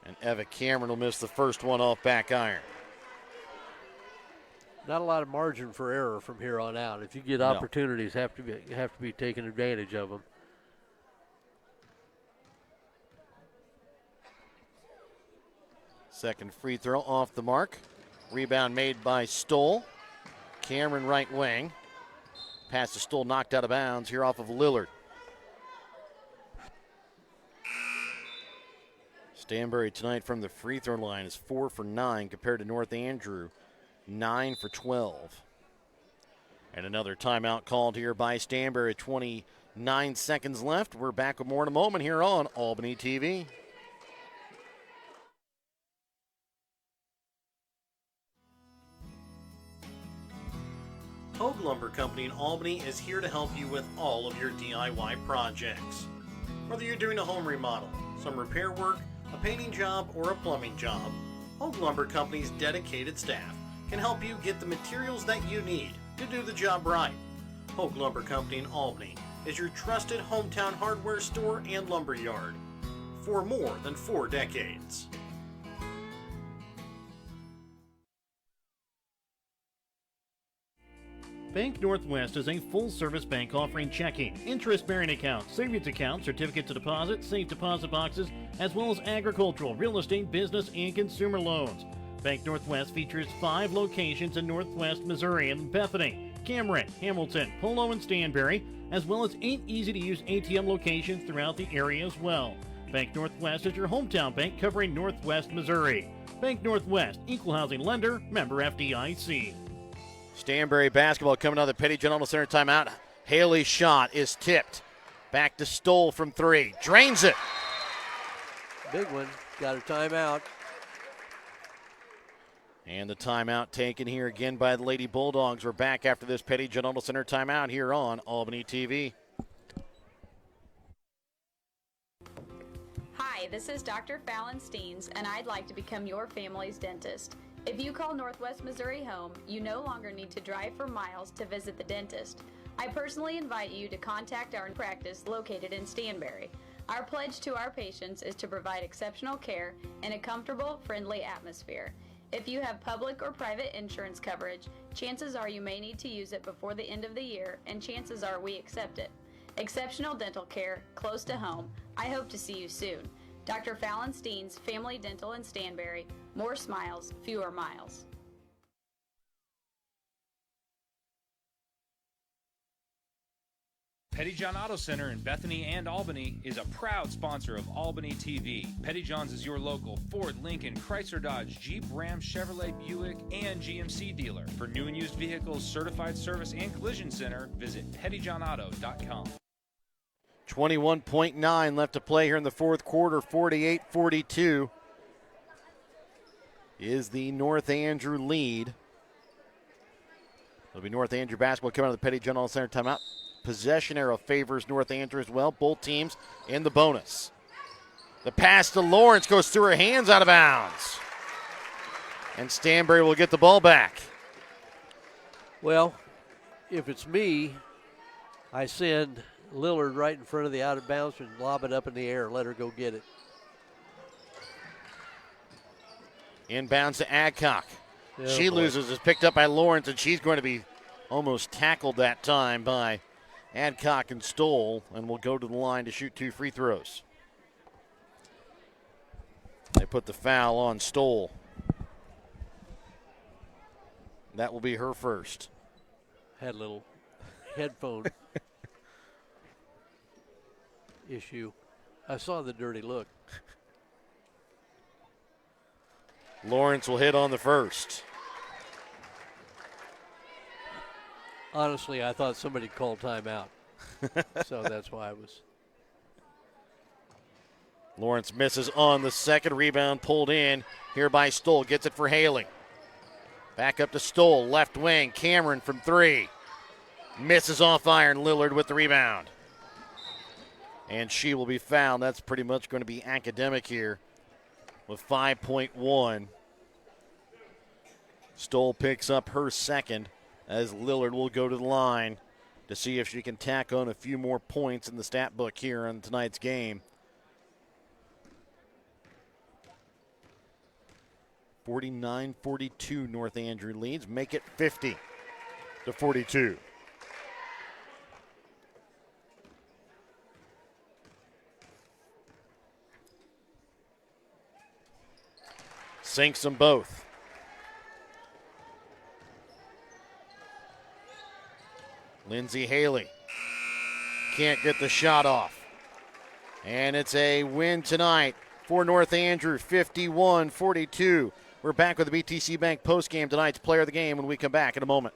And Eva Cameron will miss the first one off back iron. Not a lot of margin for error from here on out. If you get opportunities, have to be taking advantage of them. Second free throw off the mark. Rebound made by Stoll. Cameron right wing. Pass to Stoll, knocked out of bounds here off of Lillard. Stanberry tonight from the free throw line is 4 for 9 compared to North Andrew, 9 for 12. And another timeout called here by Stanberry. 29 seconds left. We're back with more in a moment here on Albany TV. Hogue Lumber Company in Albany is here to help you with all of your DIY projects. Whether you're doing a home remodel, some repair work, a painting job, or a plumbing job, Hogue Lumber Company's dedicated staff can help you get the materials that you need to do the job right. Hogue Lumber Company in Albany is your trusted hometown hardware store and lumber yard for more than 4 decades. Bank Northwest is a full-service bank offering checking, interest-bearing accounts, savings accounts, certificates of deposit, safe deposit boxes, as well as agricultural, real estate, business, and consumer loans. Bank Northwest features 5 locations in Northwest Missouri and Bethany, Cameron, Hamilton, Polo, and Stanberry, as well as 8 easy-to-use ATM locations throughout the area as well. Bank Northwest is your hometown bank covering Northwest Missouri. Bank Northwest, equal housing lender, member FDIC. Stanberry basketball coming out of the Petty General Center timeout. Haley's shot is tipped. Back to Stoll from 3. Drains it. Big one. Got a timeout. And the timeout taken here again by the Lady Bulldogs. We're back after this Petty General Center timeout here on Albany TV. Hi, this is Dr. Fallon Steens, and I'd like to become your family's dentist. If you call Northwest Missouri home, you no longer need to drive for miles to visit the dentist. I personally invite you to contact our practice located in Stanberry. Our pledge to our patients is to provide exceptional care in a comfortable, friendly atmosphere. If you have public or private insurance coverage, chances are you may need to use it before the end of the year, and chances are we accept it. Exceptional dental care, close to home. I hope to see you soon. Dr. Fallon Steens, Family Dental in Stanberry. More smiles, fewer miles. Petty John Auto Center in Bethany and Albany is a proud sponsor of Albany TV. Petty John's is your local Ford, Lincoln, Chrysler, Dodge, Jeep, Ram, Chevrolet, Buick, and GMC dealer. For new and used vehicles, certified service, and collision center, visit pettyjohnauto.com. 21.9 left to play here in the fourth quarter. 48-42 is the North Andrew lead. It'll be North Andrew basketball coming out of the Petty General Center timeout. Possession arrow favors North Andrew as well. Both teams in the bonus. The pass to Lawrence goes through her hands, out of bounds. And Stanberry will get the ball back. Well, if it's me, I send Lillard right in front of the out of bounds and lob it up in the air and let her go get it. Inbounds to Adcock. Oh, she boy. loses, is picked up by Lawrence, and she's going to be almost tackled that time by Adcock and Stoll, and will go to the line to shoot 2 free throws. They put the foul on Stoll. That will be her first. Had a little headphone issue. I saw the dirty look. Lawrence will hit on the first. Honestly, I thought somebody called timeout. So that's why I was. Lawrence misses on the second. Rebound pulled in here by Stoll. Gets it for Haley. Back up to Stoll. Left wing. Cameron from 3. Misses off iron. Lillard with the rebound. And she will be fouled. That's pretty much going to be academic here with 5.1. Stoll picks up her second, as Lillard will go to the line to see if she can tack on a few more points in the stat book here in tonight's game. 49-42 North Andrew leads. Make it 50-42. Sinks them both. Lindsay Haley can't get the shot off. And it's a win tonight for North Andrew, 51-42. We're back with the BTC Bank postgame, tonight's player of the game, when we come back in a moment.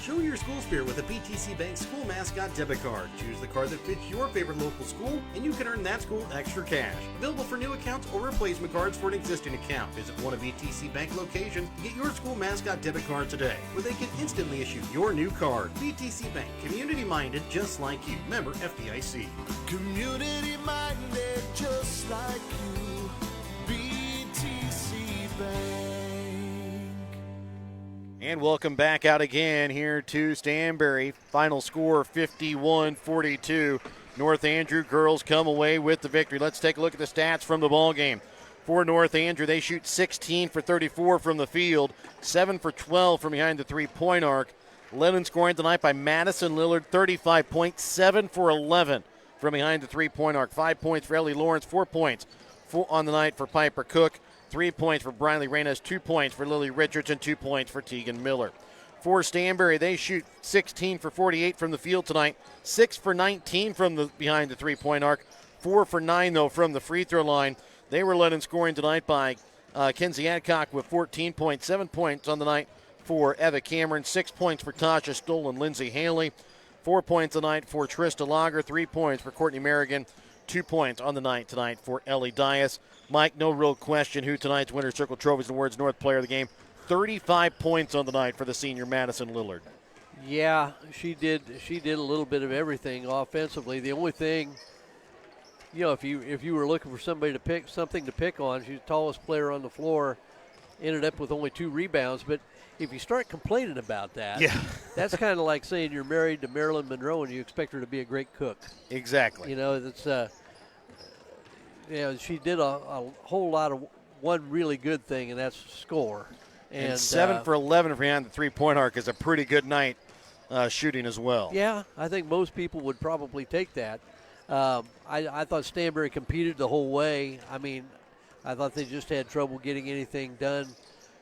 Show your school spirit with a BTC Bank school mascot debit card. Choose the card that fits your favorite local school, and you can earn that school extra cash. Available for new accounts or replacement cards for an existing account. Visit one of BTC Bank locations and get your school mascot debit card today, where they can instantly issue your new card. BTC Bank, community-minded just like you. Member FDIC. Community minded just like you. BTC Bank. And welcome back out again here to Stanberry. Final score 51-42. North Andrew girls come away with the victory. Let's take a look at the stats from the ball game. For North Andrew, they shoot 16 for 34 from the field, 7 for 12 from behind the three-point arc. Led in scoring tonight by Madison Lillard, 35 points, 7 for 11 from behind the three-point arc. 5 points for Ellie Lawrence, 4 points on the night for Piper Cook. 3 points for Briley Reynes, 2 points for Lily Richardson, 2 points for Tegan Miller. For Stanberry, they shoot 16 for 48 from the field tonight, 6 for 19 from behind the three-point arc, 4 for 9, though, from the free throw line. They were led in scoring tonight by Kenzie Adcock with 14 points, 7 points on the night for Eva Cameron, 6 points for Tasha Stoll and Lindsay Haley, 4 points tonight for Trista Lager, 3 points for Courtney Merrigan, 2 points on the night tonight for Ellie Dias. Mike, no real question who tonight's Winter Circle Trophies and Awards North Player of the Game. 35 points on the night for the senior Madison Lillard. Yeah, she did a little bit of everything offensively. The only thing, if you were looking for something to pick on, she's the tallest player on the floor, ended up with only 2 rebounds. But if you start complaining about that, that's kind of like saying you're married to Marilyn Monroe and you expect her to be a great cook. Exactly. That's she did a whole lot of one really good thing, and that's score. And 7 for 11 behind the three-point arc is a pretty good night shooting as well. Yeah, I think most people would probably take that. I thought Stanberry competed the whole way. I mean, I thought they just had trouble getting anything done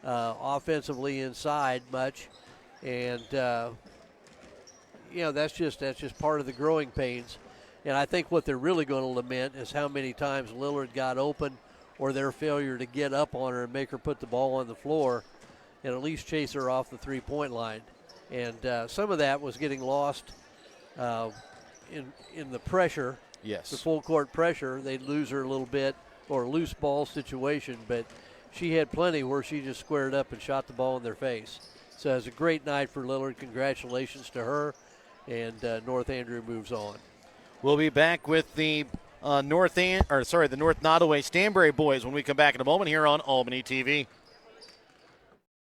offensively inside much. And, that's just part of the growing pains. And I think what they're really going to lament is how many times Lillard got open or their failure to get up on her and make her put the ball on the floor and at least chase her off the three-point line. And some of that was getting lost in the pressure, yes, the full-court pressure. They'd lose her a little bit or loose ball situation, but she had plenty where she just squared up and shot the ball in their face. So it was a great night for Lillard. Congratulations to her, and North Andrew moves on. We'll be back with the North Nottoway Stanberry boys when we come back in a moment here on Albany TV.